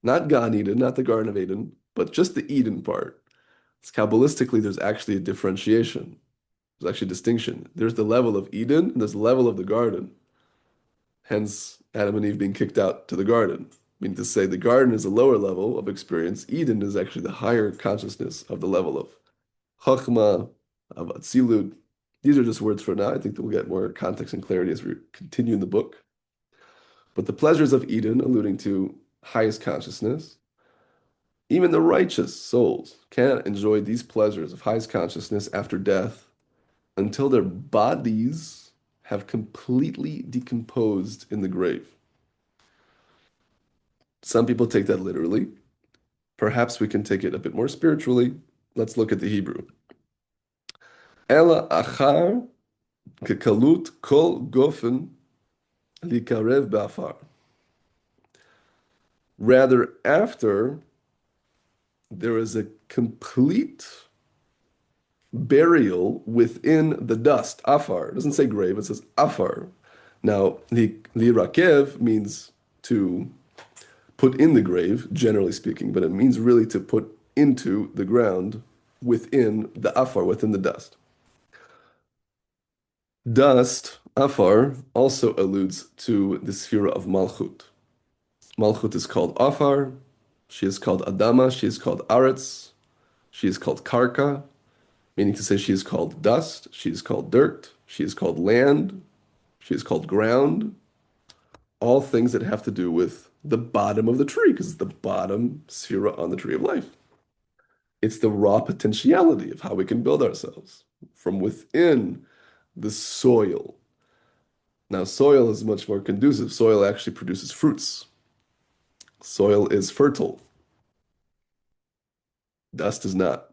Not Gan Eden, not the Garden of Eden, but just the Eden part. It's Kabbalistically, there's actually a differentiation. There's actually a distinction. There's the level of Eden, and there's the level of the garden. Hence, Adam and Eve being kicked out to the garden. Meaning to say, the garden is a lower level of experience. Eden is actually the higher consciousness of the level of Chachma, of Atzilut. These are just words for now. I think that we'll get more context and clarity as we continue in the book. But the pleasures of Eden, alluding to highest consciousness, even the righteous souls cannot enjoy these pleasures of highest consciousness after death until their bodies have completely decomposed in the grave. Some people take that literally. Perhaps we can take it a bit more spiritually. Let's look at the Hebrew. Ela achar kekalut kol gofen likarev ba'afar. Rather, after there is a complete burial within the dust. Afar. It doesn't say grave, it says afar. Now, Lirakev means to put in the grave, generally speaking, but it means really to put into the ground within the afar, within the dust. Dust, afar, also alludes to the sphere of Malchut. Malchut is called afar, she is called Adama, she is called Aretz, she is called Karka, meaning to say she is called dust, she is called dirt, she is called land, she is called ground, all things that have to do with the bottom of the tree, because it's the bottom sphere on the tree of life. It's the raw potentiality of how we can build ourselves from within the soil. Now, soil is much more conducive. Soil actually produces fruits. Soil is fertile. Dust is not.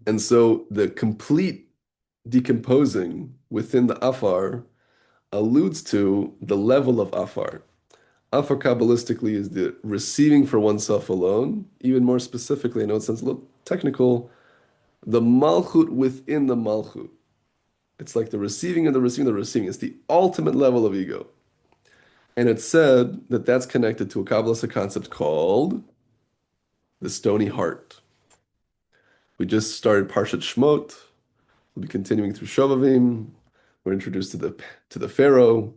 And so the complete decomposing within the afar alludes to the level of afar. Afar Kabbalistically is the receiving for oneself alone. Even more specifically, I know it sounds a little technical, the malchut within the malchut. It's like the receiving of the receiving of the receiving. It's the ultimate level of ego. And it's said that that's connected to a Kabbalistic concept called the stony heart. We just started Parshat Shmot. We'll be continuing through Shovavim. We're introduced to the Pharaoh,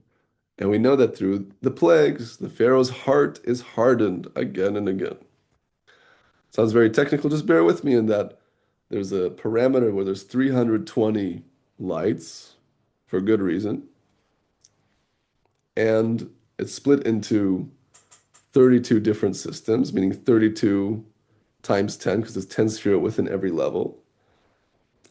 and we know that through the plagues, the Pharaoh's heart is hardened again and again. Sounds very technical. Just bear with me in that there's a parameter where there's 320 lights for good reason, and it's split into 32 different systems, meaning 32 times 10, because there's 10 sphere within every level.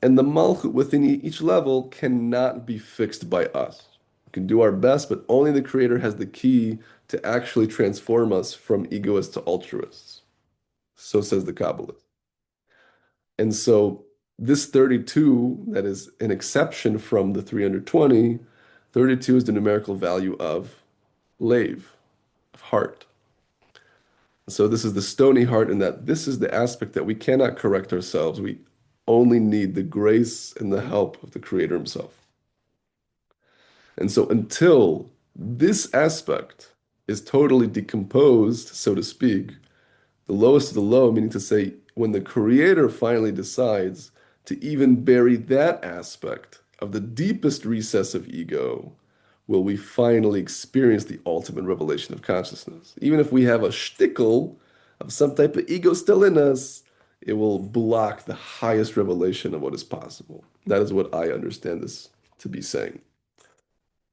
And the malchut within each level cannot be fixed by us. We can do our best, but only the Creator has the key to actually transform us from egoists to altruists. So says the Kabbalist. And so this 32, that is an exception from the 320, 32 is the numerical value of lave, of heart. So this is the stony heart, in that this is the aspect that we cannot correct ourselves. We only need the grace and the help of the Creator Himself. And so until this aspect is totally decomposed, so to speak, the lowest of the low, meaning to say, when the Creator finally decides to even bury that aspect of the deepest recess of ego, will we finally experience the ultimate revelation of consciousness. Even if we have a shtickle of some type of ego still in us, it will block the highest revelation of what is possible. That is what I understand this to be saying.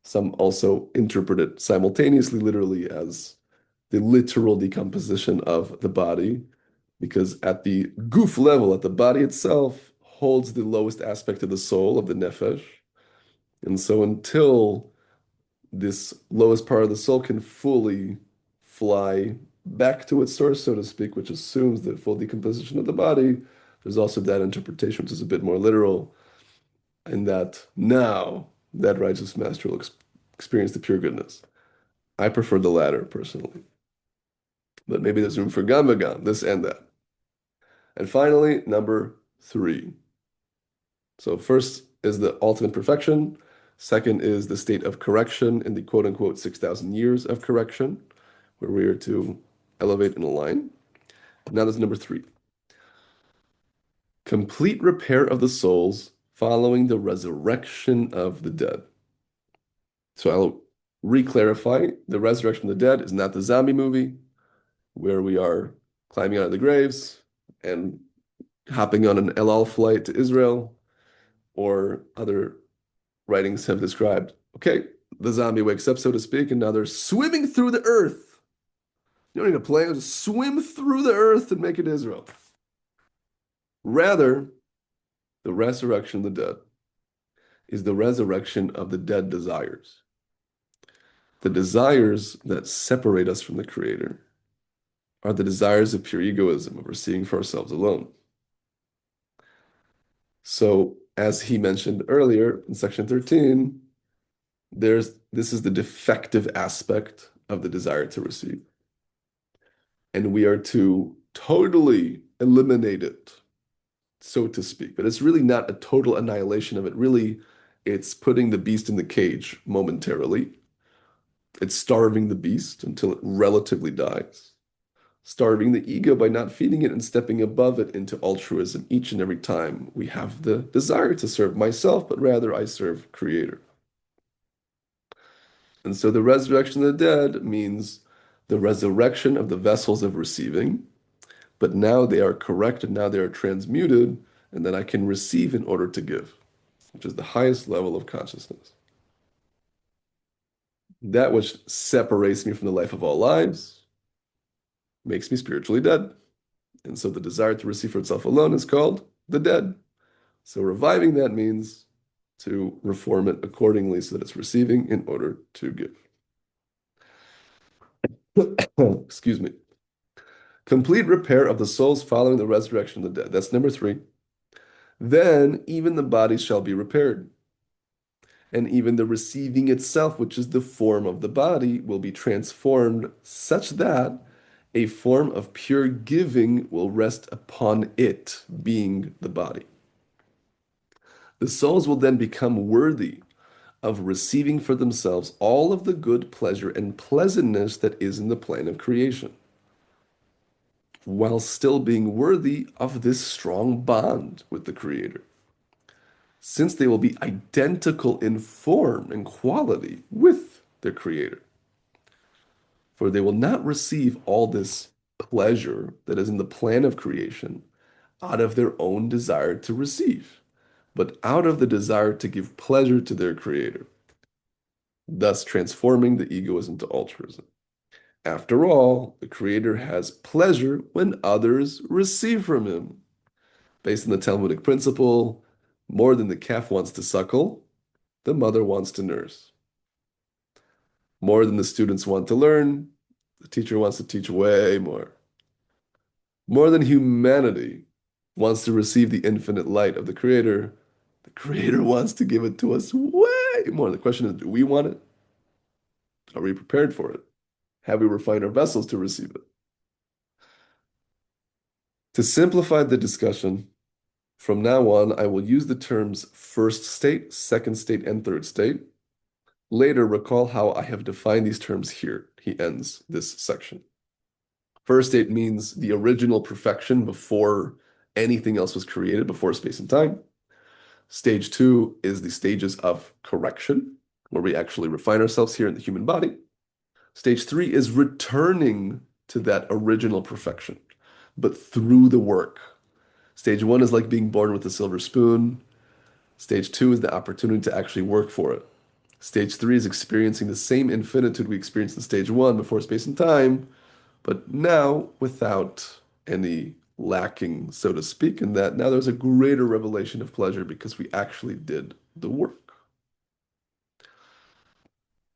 Some also interpret it simultaneously, literally, as the literal decomposition of the body, because at the goof level, at the body itself, holds the lowest aspect of the soul, of the nefesh. And so until this lowest part of the soul can fully fly back to its source, so to speak, which assumes the full decomposition of the body, there's also that interpretation, which is a bit more literal, and that now that righteous master will experience the pure goodness. I prefer the latter personally, but maybe there's room for gam v'gam, this and that. And finally, number 3. So first is the ultimate perfection. Second is the state of correction in the quote unquote 6,000 years of correction, where we are to elevate and align. Now there's number 3. Complete repair of the souls following the resurrection of the dead. So I'll re-clarify, the resurrection of the dead is not the zombie movie where we are climbing out of the graves and hopping on an El Al flight to Israel, or other writings have described, okay, the zombie wakes up, so to speak, and now they're swimming through the earth. You don't need a plane, just swim through the earth and make it Israel. Rather, the resurrection of the dead is the resurrection of the dead desires. The desires that separate us from the Creator are the desires of pure egoism, of receiving for ourselves alone. So, as he mentioned earlier in section 13, this is the defective aspect of the desire to receive. And we are to totally eliminate it, so to speak. But it's really not a total annihilation of it. Really, It's putting the beast in the cage momentarily. It's starving the beast until it relatively dies. Starving the ego by not feeding it and stepping above it into altruism each and every time we have the desire to serve myself, but rather I serve Creator. And so the resurrection of the dead means the resurrection of the vessels of receiving, but now they are corrected, now they are transmuted, and then I can receive in order to give, which is the highest level of consciousness. That which separates me from the life of all lives makes me spiritually dead. And so the desire to receive for itself alone is called the dead. So reviving that means to reform it accordingly so that it's receiving in order to give. Excuse me. Complete repair of the souls following the resurrection of the dead. That's number three. Then even the bodies shall be repaired. And even the receiving itself, which is the form of the body, will be transformed such that a form of pure giving will rest upon it, being the body. The souls will then become worthy of receiving for themselves all of the good pleasure and pleasantness that is in the plan of creation, while still being worthy of this strong bond with the Creator, since they will be identical in form and quality with their Creator. For they will not receive all this pleasure that is in the plan of creation out of their own desire to receive, but out of the desire to give pleasure to their Creator, thus transforming the egoism to altruism. After all, the Creator has pleasure when others receive from Him. Based on the Talmudic principle, more than the calf wants to suckle, the mother wants to nurse. More than the students want to learn, the teacher wants to teach way more. More than humanity wants to receive the infinite light of the Creator wants to give it to us way more. The question is, do we want it? Are we prepared for it? Have we refined our vessels to receive it? To simplify the discussion, from now on, I will use the terms first state, second state, and third state. Later, recall how I have defined these terms here. He ends this section. First state means the original perfection before anything else was created, before space and time. Stage two is the stages of correction, where we actually refine ourselves here in the human body. Stage three is returning to that original perfection, but through the work. Stage one is like being born with a silver spoon. Stage two is the opportunity to actually work for it. Stage three is experiencing the same infinitude we experienced in stage one before space and time, but now without any lacking, so to speak, in that now there's a greater revelation of pleasure because we actually did the work.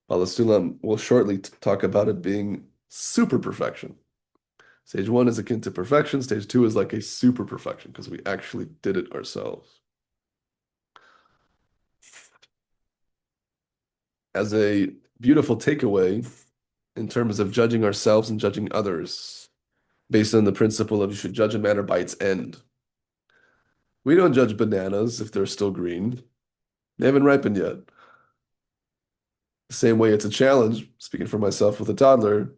Bala Sulam will shortly talk about it being super perfection. Stage one is akin to perfection. Stage two is like a super perfection because we actually did it ourselves. As a beautiful takeaway in terms of judging ourselves and judging others, based on the principle of you should judge a matter by its end. We don't judge bananas if they're still green. They haven't ripened yet. The same way it's a challenge, speaking for myself with a toddler,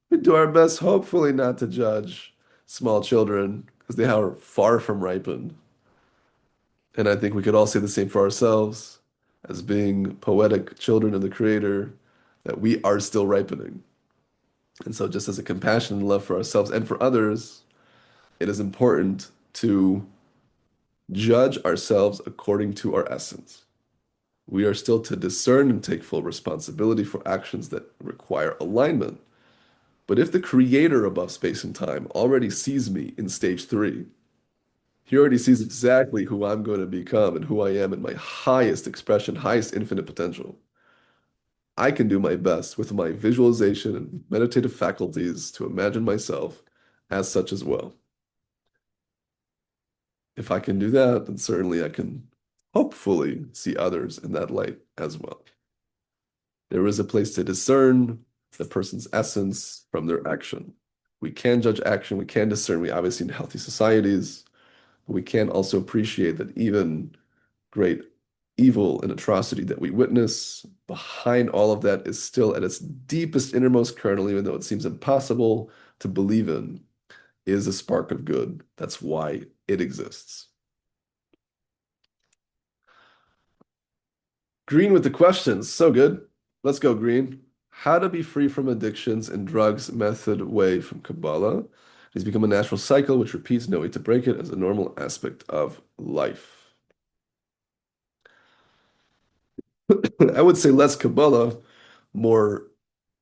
we do our best, hopefully not to judge small children because they are far from ripened. And I think we could all say the same for ourselves as being poetic children of the Creator, that we are still ripening. And so just as a compassion and love for ourselves and for others, it is important to judge ourselves according to our essence. We are still to discern and take full responsibility for actions that require alignment. But if the Creator above space and time already sees me in stage three, He already sees exactly who I'm going to become and who I am in my highest expression, highest infinite potential. I can do my best with my visualization and meditative faculties to imagine myself as such as well. If I can do that, then certainly I can hopefully see others in that light as well. There is a place to discern the person's essence from their action. We can judge action, we can discern. We obviously in healthy societies, but we can also appreciate that even great evil and atrocity that we witness, behind all of that is still at its deepest innermost kernel, even though it seems impossible to believe in, is a spark of good. That's why it exists. Green with the questions. So good. Let's go, Green. How to be free from addictions and drugs method way from Kabbalah. It's become a natural cycle which repeats, no way to break it, as a normal aspect of life. I would say less Kabbalah, more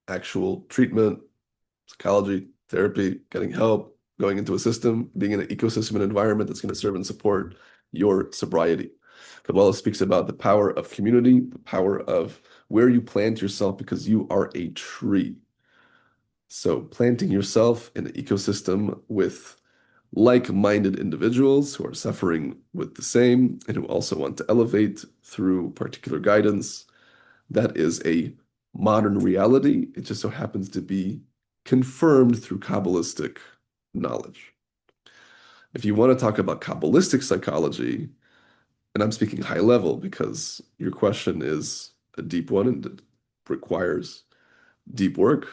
actual treatment, psychology, therapy, getting help, going into a system, being in an ecosystem and environment that's going to serve and support your sobriety. Kabbalah speaks about the power of community, the power of where you plant yourself because you are a tree. So planting yourself in an ecosystem with like-minded individuals who are suffering with the same and who also want to elevate through particular guidance, that is a modern reality. It just so happens to be confirmed through Kabbalistic knowledge. If you want to talk about Kabbalistic psychology, and I'm speaking high level because your question is a deep one and it requires deep work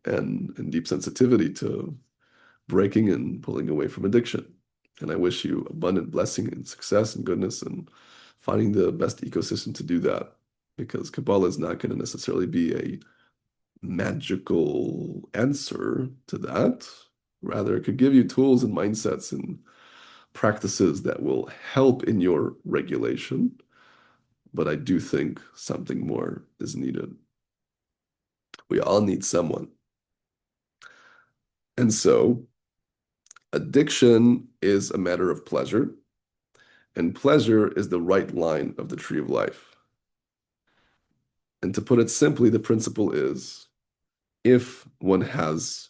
and deep sensitivity to breaking and pulling away from addiction. And I wish you abundant blessing and success and goodness and finding the best ecosystem to do that, because Kabbalah is not going to necessarily be a magical answer to that. Rather, it could give you tools and mindsets and practices that will help in your regulation. But I do think something more is needed. We all need someone. And so addiction is a matter of pleasure, and pleasure is the right line of the tree of life. And to put it simply, the principle is if one has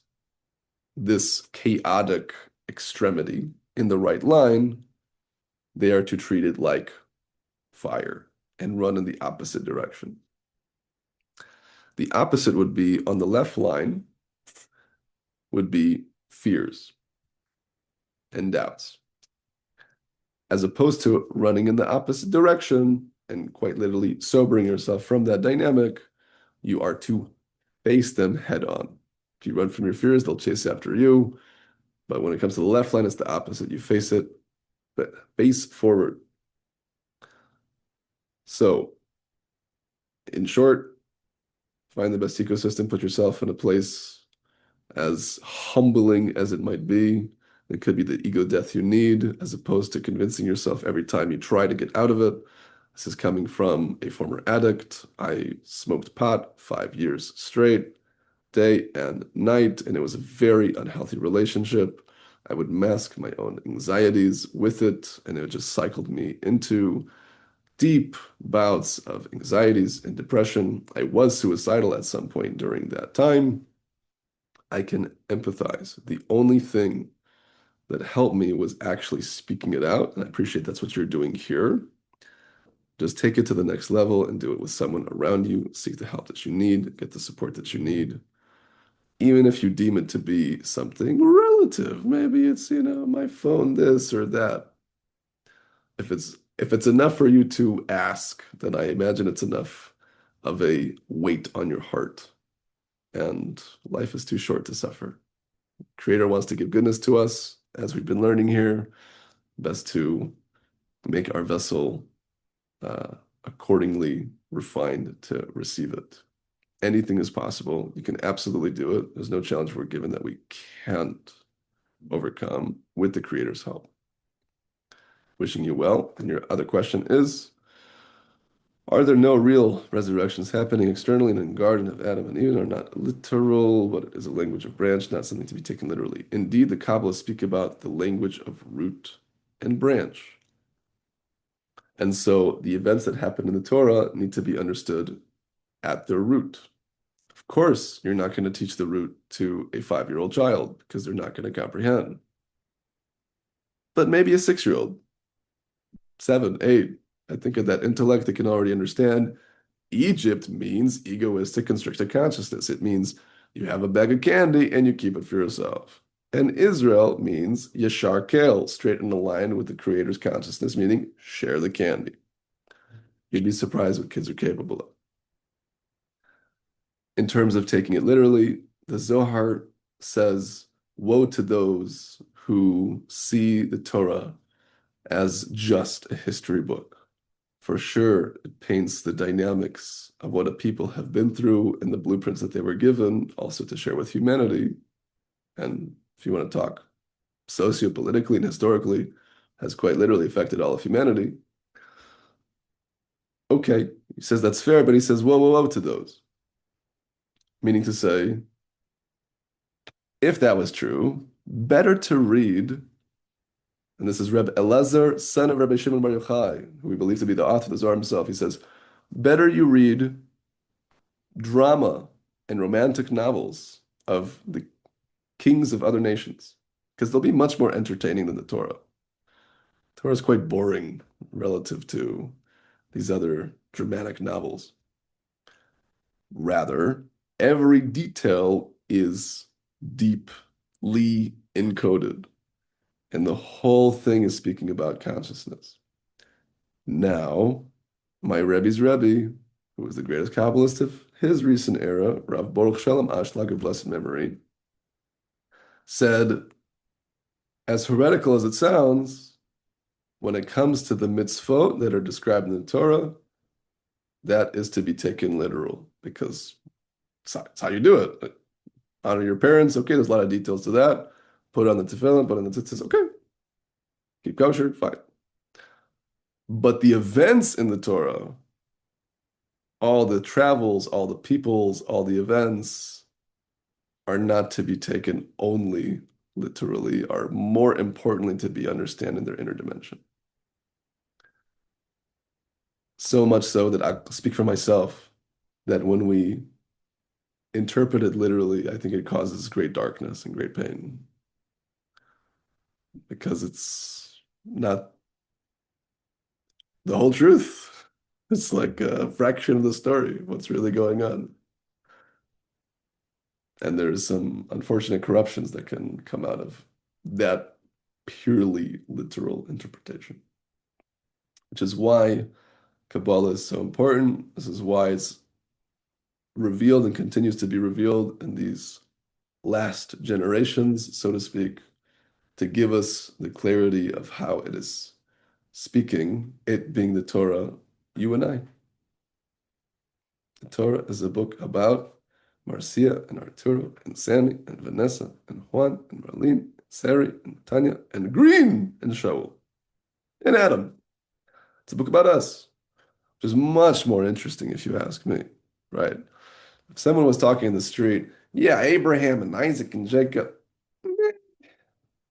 this chaotic extremity in the right line, they are to treat it like fire and run in the opposite direction. The opposite would be on the left line, would be fears and doubts, as opposed to running in the opposite direction and quite literally sobering yourself from that dynamic. You are to face them head on. If you run from your fears, they'll chase after you. But when it comes to the left line, it's the opposite. You face it, but face forward. So, in short, find the best ecosystem, put yourself in a place as humbling as it might be. It could be the ego death you need, as opposed to convincing yourself every time you try to get out of it. This is coming from a former addict. I smoked pot 5 years straight, day and night, and it was a very unhealthy relationship. I would mask my own anxieties with it, and it just cycled me into deep bouts of anxieties and depression. I was suicidal at some point during that time. I can empathize. The only thing that helped me was actually speaking it out, and I appreciate that's what you're doing here. Just take it to the next level and do it with someone around you. Seek the help that you need, get the support that you need, even if you deem it to be something relative. Maybe it's, my phone, this or that. If it's enough for you to ask, then I imagine it's enough of a weight on your heart. And life is too short to suffer. Creator wants to give goodness to us, as we've been learning here. Best to make our vessel accordingly refined to receive it. Anything is possible. You can absolutely do it. There's no challenge we're given that we can't overcome with the Creator's help. Wishing you well. And your other question is, are there no real resurrections happening externally in the Garden of Adam and Eve? Are not literal, but is a language of branch, not something to be taken literally. Indeed, the Kabbalists speak about the language of root and branch. And so the events that happen in the Torah need to be understood at their root. Of course, you're not going to teach the root to a 5-year-old child because they're not going to comprehend. But maybe a 6-year-old, 7, 8, I think of that intellect that can already understand. Egypt means egoistic constricted consciousness. It means you have a bag of candy and you keep it for yourself. And Israel means yashar kel, straight in line with the Creator's consciousness, meaning share the candy. You'd be surprised what kids are capable of. In terms of taking it literally, the Zohar says, woe to those who see the Torah as just a history book. For sure, it paints the dynamics of what a people have been through and the blueprints that they were given, also to share with humanity. And if you want to talk sociopolitically and historically, has quite literally affected all of humanity. Okay, he says that's fair, but he says, whoa, whoa, whoa to those. Meaning to say, if that was true, better to read, and this is Reb Elazar, son of Rabbi Shimon Bar Yochai, who we believe to be the author of the Zohar himself. He says, better you read drama and romantic novels of the kings of other nations, because they'll be much more entertaining than the Torah. The Torah is quite boring relative to these other dramatic novels. Rather, every detail is deeply encoded, and the whole thing is speaking about consciousness. Now, my Rebbe's Rebbe, who was the greatest Kabbalist of his recent era, Rav Baruch Shalom Ashlag of blessed memory, said, as heretical as it sounds, when it comes to the mitzvot that are described in the Torah, that is to be taken literal because it's how you do it. Like, honor your parents. Okay, there's a lot of details to that. Put on the tefillin, put on the tzitzis. Okay, keep kosher, fine. But the events in the Torah, all the travels, all the peoples, all the events are not to be taken only literally, are more importantly to be understood in their inner dimension. So much so that I speak for myself, that when we interpret it literally, I think it causes great darkness and great pain because it's not the whole truth. It's like a fraction of the story, what's really going on. And there's some unfortunate corruptions that can come out of that purely literal interpretation, which is why Kabbalah is so important. This is why it's revealed and continues to be revealed in these last generations, so to speak, to give us the clarity of how it is speaking, it being the Torah, you and I. The Torah is a book about Marcia and Arturo and Sandy and Vanessa and Juan and Marlene, and Sari and Tanya and Green and Shaul and Adam. It's a book about us, which is much more interesting if you ask me, right? If someone was talking in the street, yeah, Abraham and Isaac and Jacob,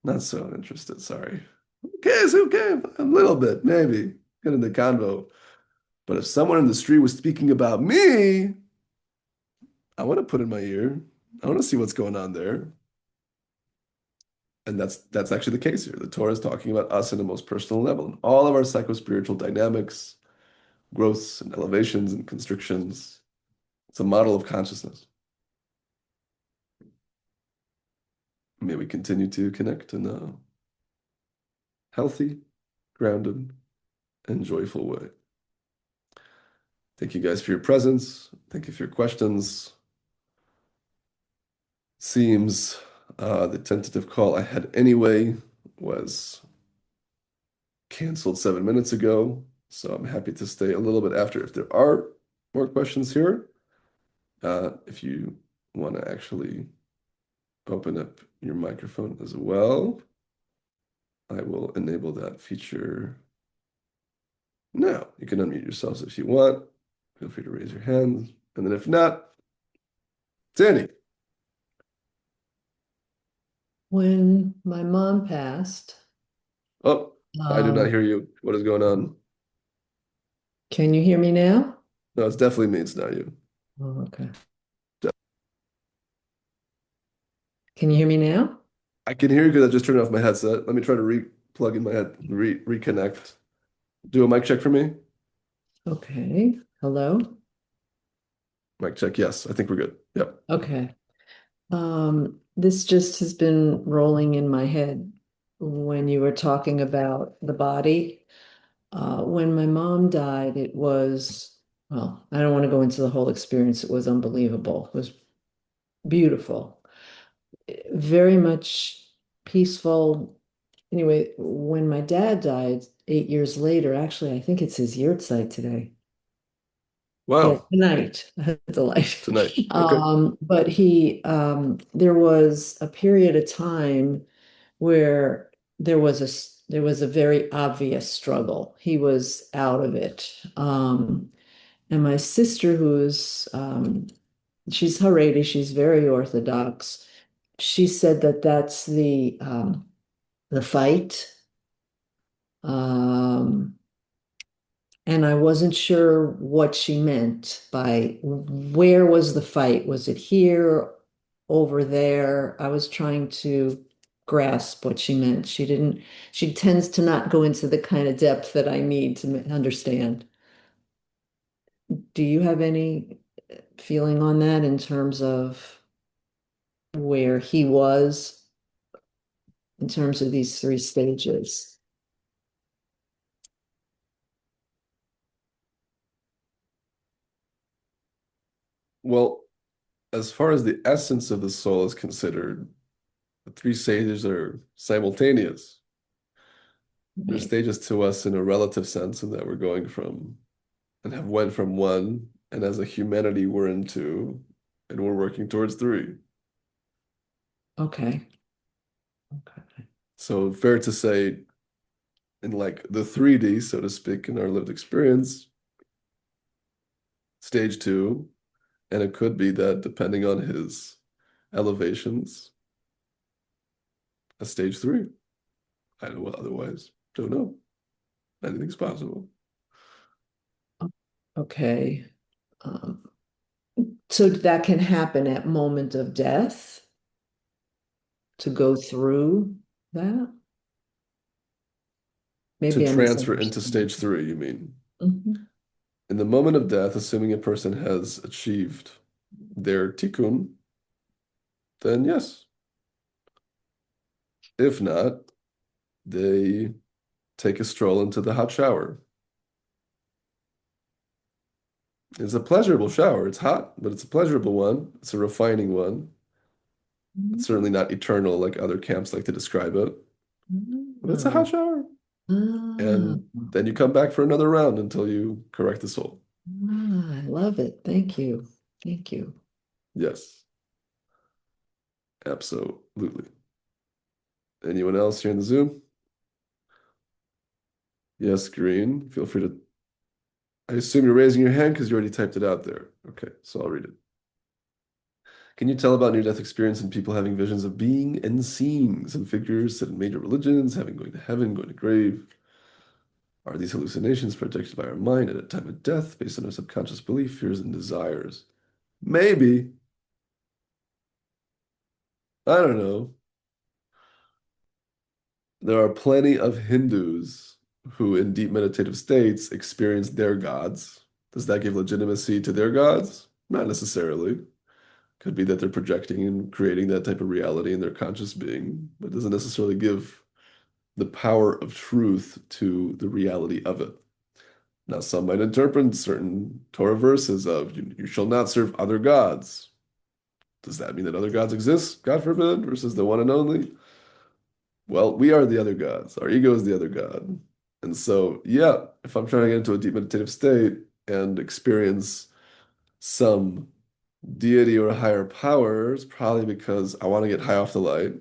not so interested, sorry. Who cares? A little bit, maybe. Get in the convo. But if someone in the street was speaking about me, I want to put in my ear. I want to see what's going on there. And that's actually the case here. The Torah is talking about us in the most personal level. And all of our psycho-spiritual dynamics, growths and elevations and constrictions. It's a model of consciousness. May we continue to connect in a healthy, grounded, and joyful way. Thank you guys for your presence. Thank you for your questions. Seems the tentative call I had anyway was canceled 7 minutes ago, so I'm happy to stay a little bit after if there are more questions here. If you want to actually open up your microphone as well, I will enable that feature now. You can unmute yourselves if you want. Feel free to raise your hands. And then if not, Sandy. When my mom passed, Oh, I did not hear you. What is going on? can you hear me now? No, it's definitely me. It's not you. Oh, okay. Can you hear me now? I can hear you because I just turned off my headset. Let me try to re-plug in my head, reconnect. Do a mic check for me. Okay. Hello? Mic check. Yes, I think we're good. Yep. Okay. This just has been rolling in my head when you were talking about the body. When my mom died, it was, well, I don't want to go into the whole experience. It was unbelievable. It was beautiful, very much peaceful. Anyway, when my dad died 8 years later, actually, I think it's his yahrzeit today. Yeah, Wow. tonight. Delight. Tonight. Okay. But there was a period of time where there was a very obvious struggle. He was out of it. And my sister, she's Haredi, she's very Orthodox. She said that that's the fight. Um, and I wasn't sure what she meant by where was the fight? Was it here, over there? I was trying to grasp what she meant. She tends to not go into the kind of depth that I need to understand. Do you have any feeling on that in terms of where he was in terms of these three stages? Well, as far as the essence of the soul is considered, the three stages are simultaneous. They're Right. stages to us in a relative sense, in that we're going from and have went from one, and as a humanity, we're in two, and we're working towards three. Okay. Okay. So fair to say, in like the 3D, so to speak, in our lived experience, stage two, and it could be that depending on his elevations, a stage three. I don't know otherwise. Don't know. Anything's possible. Okay. Um, so that can happen at moment of death to go through that? To Maybe I'm transfer into misunderstanding. stage three, you mean? Mhm. In the moment of death, assuming a person has achieved their tikkun, then yes. If not, they take a stroll into the hot shower. It's a pleasurable shower. It's hot, but it's a pleasurable one. It's a refining one. It's certainly not eternal like other camps like to describe it, but it's a hot Ah, shower. ah, And then you come back for another round until you correct the soul. I love it. Thank you. Thank you. Yes, absolutely. Anyone else here in the Zoom? Yes, Green. Feel free to. I assume you're raising your hand because you already typed it out there. Okay, so I'll read it. Can you tell about near-death experience and people having visions of being and seeing some figures said in major religions, having going to heaven, going to grave? Are these hallucinations projected by our mind at a time of death based on our subconscious belief, fears, and desires? Maybe. I don't know. There are plenty of Hindus who, in deep meditative states, experience their gods. Does that give legitimacy to their gods? Not necessarily. Could be that they're projecting and creating that type of reality in their conscious being, but doesn't necessarily give the power of truth to the reality of it. Now, some might interpret certain Torah verses of you shall not serve other gods. Does that mean that other gods exist? God forbid, versus the one and only? Well, we are the other gods. Our ego is the other god. And so, yeah, if I'm trying to get into a deep meditative state and experience some deity or higher power, it's probably because I want to get high off the light.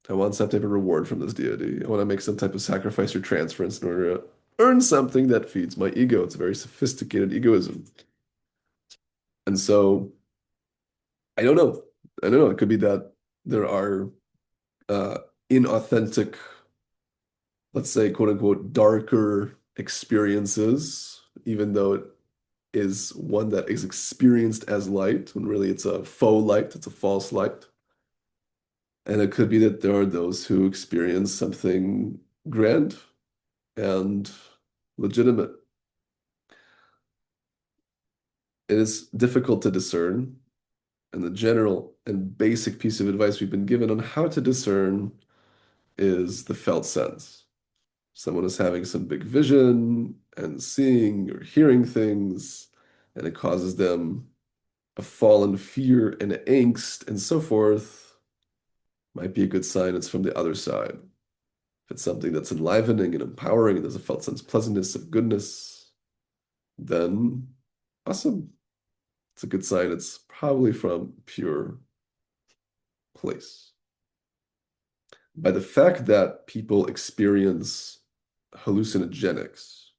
I want some type of reward from this deity. I want to make some type of sacrifice or transference in order to earn something that feeds my ego. It's a very sophisticated egoism. And so I don't know. I don't know. It could be that there are uh, inauthentic, let's say, quote unquote, darker experiences, even though it is one that is experienced as light, when really it's a faux light, it's a false light. And it could be that there are those who experience something grand and legitimate. It is difficult to discern, and the general and basic piece of advice we've been given on how to discern is the felt sense. Someone is having some big vision and seeing or hearing things, and it causes them a fallen fear and angst and so forth, might be a good sign it's from the other side. If it's something that's enlivening and empowering, and there's a felt sense of pleasantness, of goodness, then awesome. It's a good sign it's probably from pure place. By the fact that people experience hallucinogenics,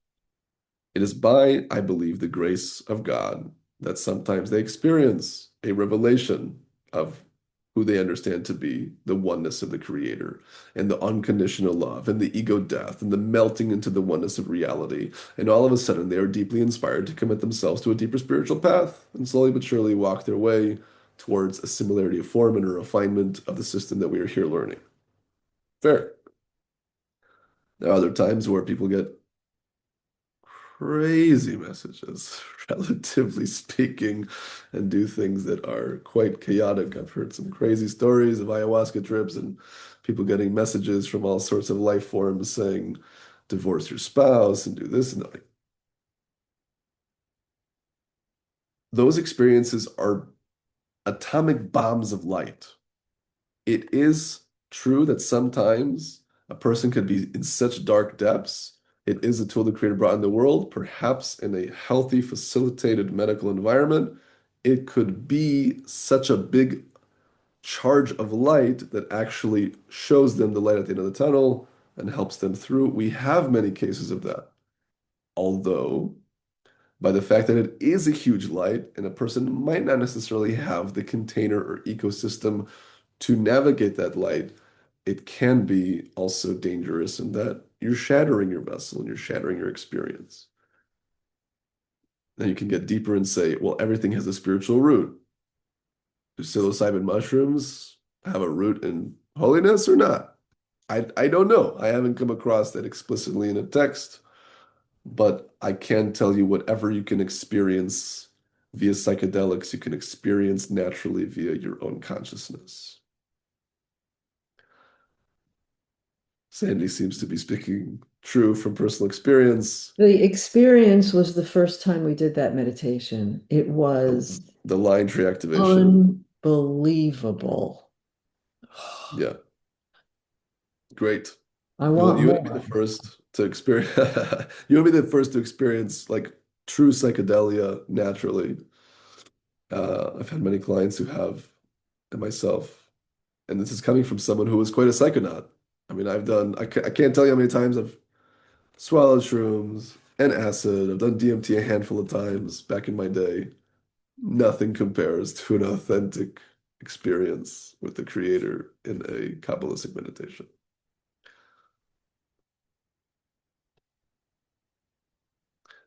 it is by, I believe, the grace of God that sometimes they experience a revelation of who they understand to be the oneness of the Creator and the unconditional love and the ego death and the melting into the oneness of reality. And all of a sudden, they are deeply inspired to commit themselves to a deeper spiritual path and slowly but surely walk their way towards a similarity of form and a refinement of the system that we are here learning. Fair. There are other times where people get crazy messages, relatively speaking, and do things that are quite chaotic. I've heard some crazy stories of ayahuasca trips and people getting messages from all sorts of life forms saying, divorce your spouse and do this and that. Like, those experiences are atomic bombs of light. It is true that sometimes a person could be in such dark depths. It is a tool the Creator brought in the world, perhaps in a healthy, facilitated medical environment. It could be such a big charge of light that actually shows them the light at the end of the tunnel and helps them through. We have many cases of that. Although, by the fact that it is a huge light and a person might not necessarily have the container or ecosystem to navigate that light, it can be also dangerous in that you're shattering your vessel and you're shattering your experience. Then you can get deeper and say, well, everything has a spiritual root. Do psilocybin mushrooms have a root in holiness or not? I don't know. I haven't come across that explicitly in a text, but I can tell you whatever you can experience via psychedelics, you can experience naturally via your own consciousness. Sandy seems to be speaking true from personal experience. The experience was the first time we did that meditation. It The, was the line tree activation. unbelievable. Yeah, great. I Well, want you want to be the more. first to experience, you want to be the first to experience like true psychedelia naturally. I've had many clients who have, and myself, and this is coming from someone who was quite a psychonaut. I mean, I can't tell you how many times I've swallowed shrooms and acid. I've done DMT a handful of times back in my day. Nothing compares to an authentic experience with the Creator in a Kabbalistic meditation.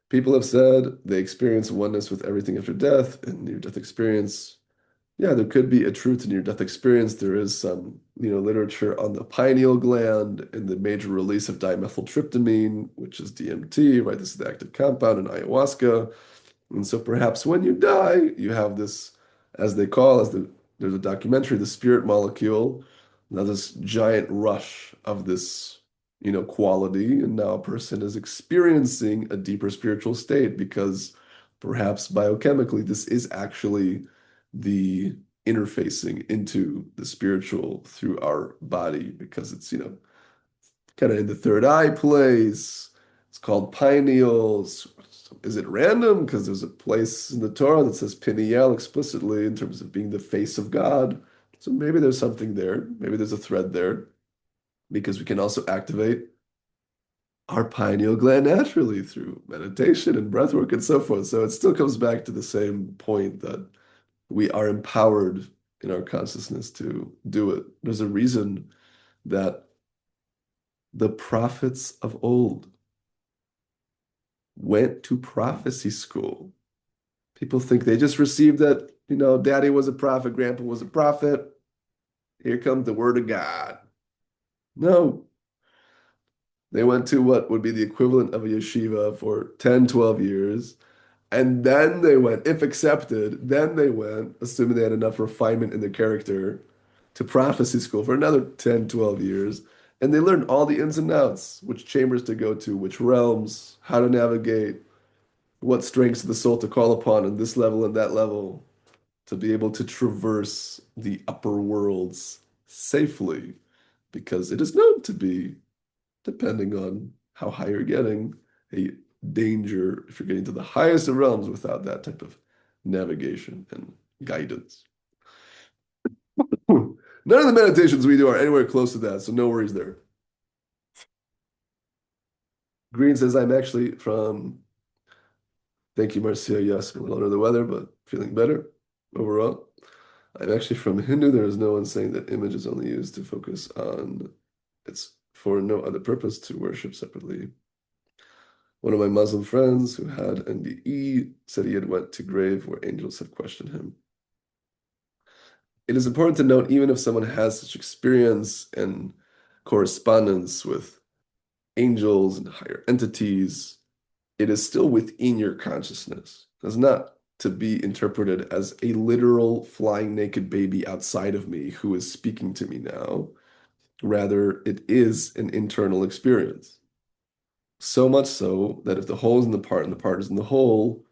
People have said they experience oneness with everything after death and near-death experience. Yeah, there could be a truth in near-death experience. There is some, literature on the pineal gland and the major release of dimethyltryptamine, which is DMT, right? This is the active compound in ayahuasca. And so perhaps when you die, you have this, as they call, there's a documentary, the spirit molecule, now this giant rush of this, quality, and now a person is experiencing a deeper spiritual state because perhaps biochemically this is actually the interfacing into the spiritual through our body because it's, kind of in the third eye place. It's called pineals. Is it random? Because there's a place in the Torah that says Peniel explicitly in terms of being the face of God. So maybe there's something there. Maybe there's a thread there because we can also activate our pineal gland naturally through meditation and breath work and so forth. So it still comes back to the same point that we are empowered in our consciousness to do it. There's a reason that the prophets of old went to prophecy school. People think they just received that, daddy was a prophet, grandpa was a prophet. Here comes the word of God. No, they went to what would be the equivalent of a yeshiva for 10, 12 years. And then they went, if accepted, then they went, assuming they had enough refinement in their character, to prophecy school for another 10, 12 years. And they learn all the ins and outs, which chambers to go to, which realms, how to navigate, what strengths of the soul to call upon in this level and that level to be able to traverse the upper worlds safely, because it is known to be, depending on how high you're getting, a danger if you're getting to the highest of realms without that type of navigation and guidance. None of the meditations we do are anywhere close to that, so no worries there. Green says, I'm actually from, thank you, Marcia. Yes, I'm a little under the weather, but feeling better overall. I'm actually from Hindu. There is no one saying that image is only used to focus on, it's for no other purpose to worship separately. One of my Muslim friends who had NDE said he had went to grave where angels have questioned him. It is important to note, even if someone has such experience and correspondence with angels and higher entities, it is still within your consciousness. It's not to be interpreted as a literal flying naked baby outside of me who is speaking to me now. Rather, it is an internal experience. So much so that if the whole is in the part and the part is in the whole,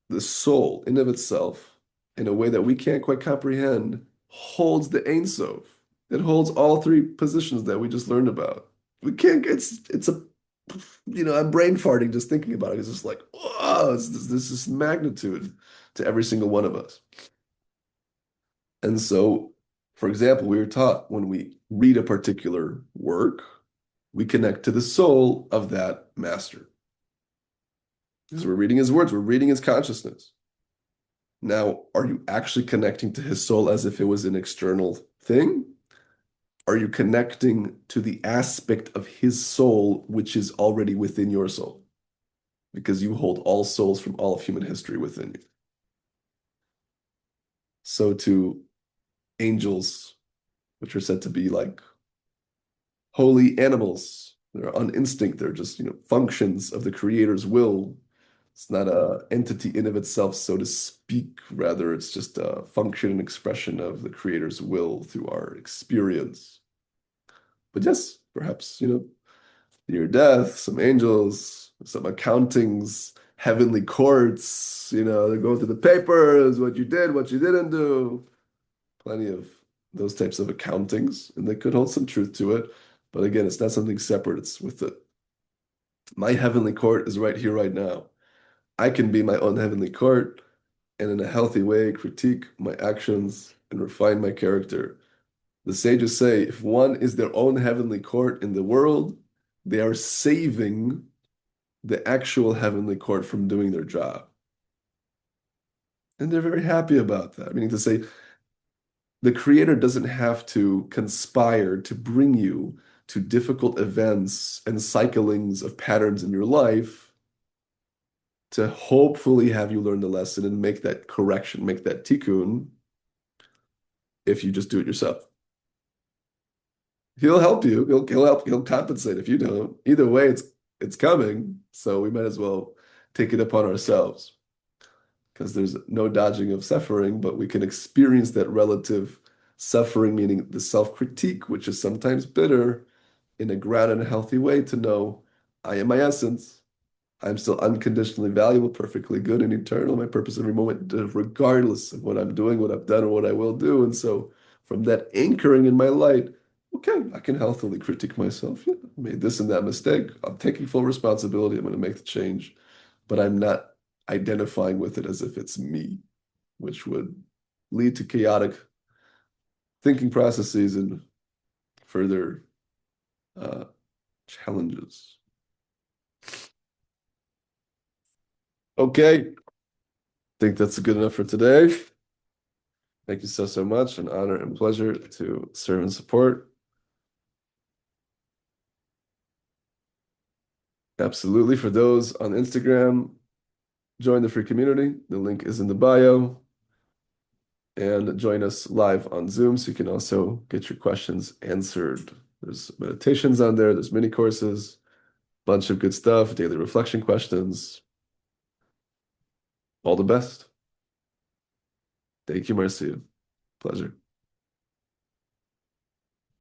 the soul in of itself, in a way that we can't quite comprehend, holds the Ein Sof. It holds all three positions that we just learned about. We can't, it's a, I'm brain farting just thinking about it. It's just like, oh, this magnitude to every single one of us. And so, for example, we were taught when we read a particular work, we connect to the soul of that master. Because we're reading his words, we're reading his consciousness. Now, are you actually connecting to his soul as if it was an external thing? Are you connecting to the aspect of his soul which is already within your soul? Because you hold all souls from all of human history within you. So to angels, which are said to be like holy animals, they're on instinct, they're just, functions of the creator's will. It's not an entity in of itself, so to speak. Rather, it's just a function and expression of the creator's will through our experience. But yes, perhaps, near death, some angels, some accountings, heavenly courts, they go through the papers, what you did, what you didn't do. Plenty of those types of accountings, and they could hold some truth to it. But again, it's not something separate. It's with it. My heavenly court is right here, right now. I can be my own heavenly court and in a healthy way critique my actions and refine my character. The sages say if one is their own heavenly court in the world, they are saving the actual heavenly court from doing their job. And they're very happy about that. Meaning to say, the creator doesn't have to conspire to bring you to difficult events and cyclings of patterns in your life to hopefully have you learn the lesson and make that correction, make that tikkun, if you just do it yourself. He'll help you. He'll compensate if you don't. Either way, it's coming. So we might as well take it upon ourselves because there's no dodging of suffering, but we can experience that relative suffering, meaning the self-critique, which is sometimes bitter, in a grounded and healthy way to know I am my essence. I'm still unconditionally valuable, perfectly good and eternal. My purpose every moment, regardless of what I'm doing, what I've done, or what I will do. And so from that anchoring in my light, okay, I can healthily critique myself. Yeah, I made this and that mistake. I'm taking full responsibility. I'm going to make the change, but I'm not identifying with it as if it's me, which would lead to chaotic thinking processes and further challenges. Okay, I think that's good enough for today. Thank you so much. An honor and pleasure to serve and support. Absolutely. For those on Instagram, join the free community. The link is in the bio. And join us live on Zoom so you can also get your questions answered. There's meditations on there, there's mini courses, bunch of good stuff, daily reflection questions. All the best. Thank you, Marcia. Pleasure.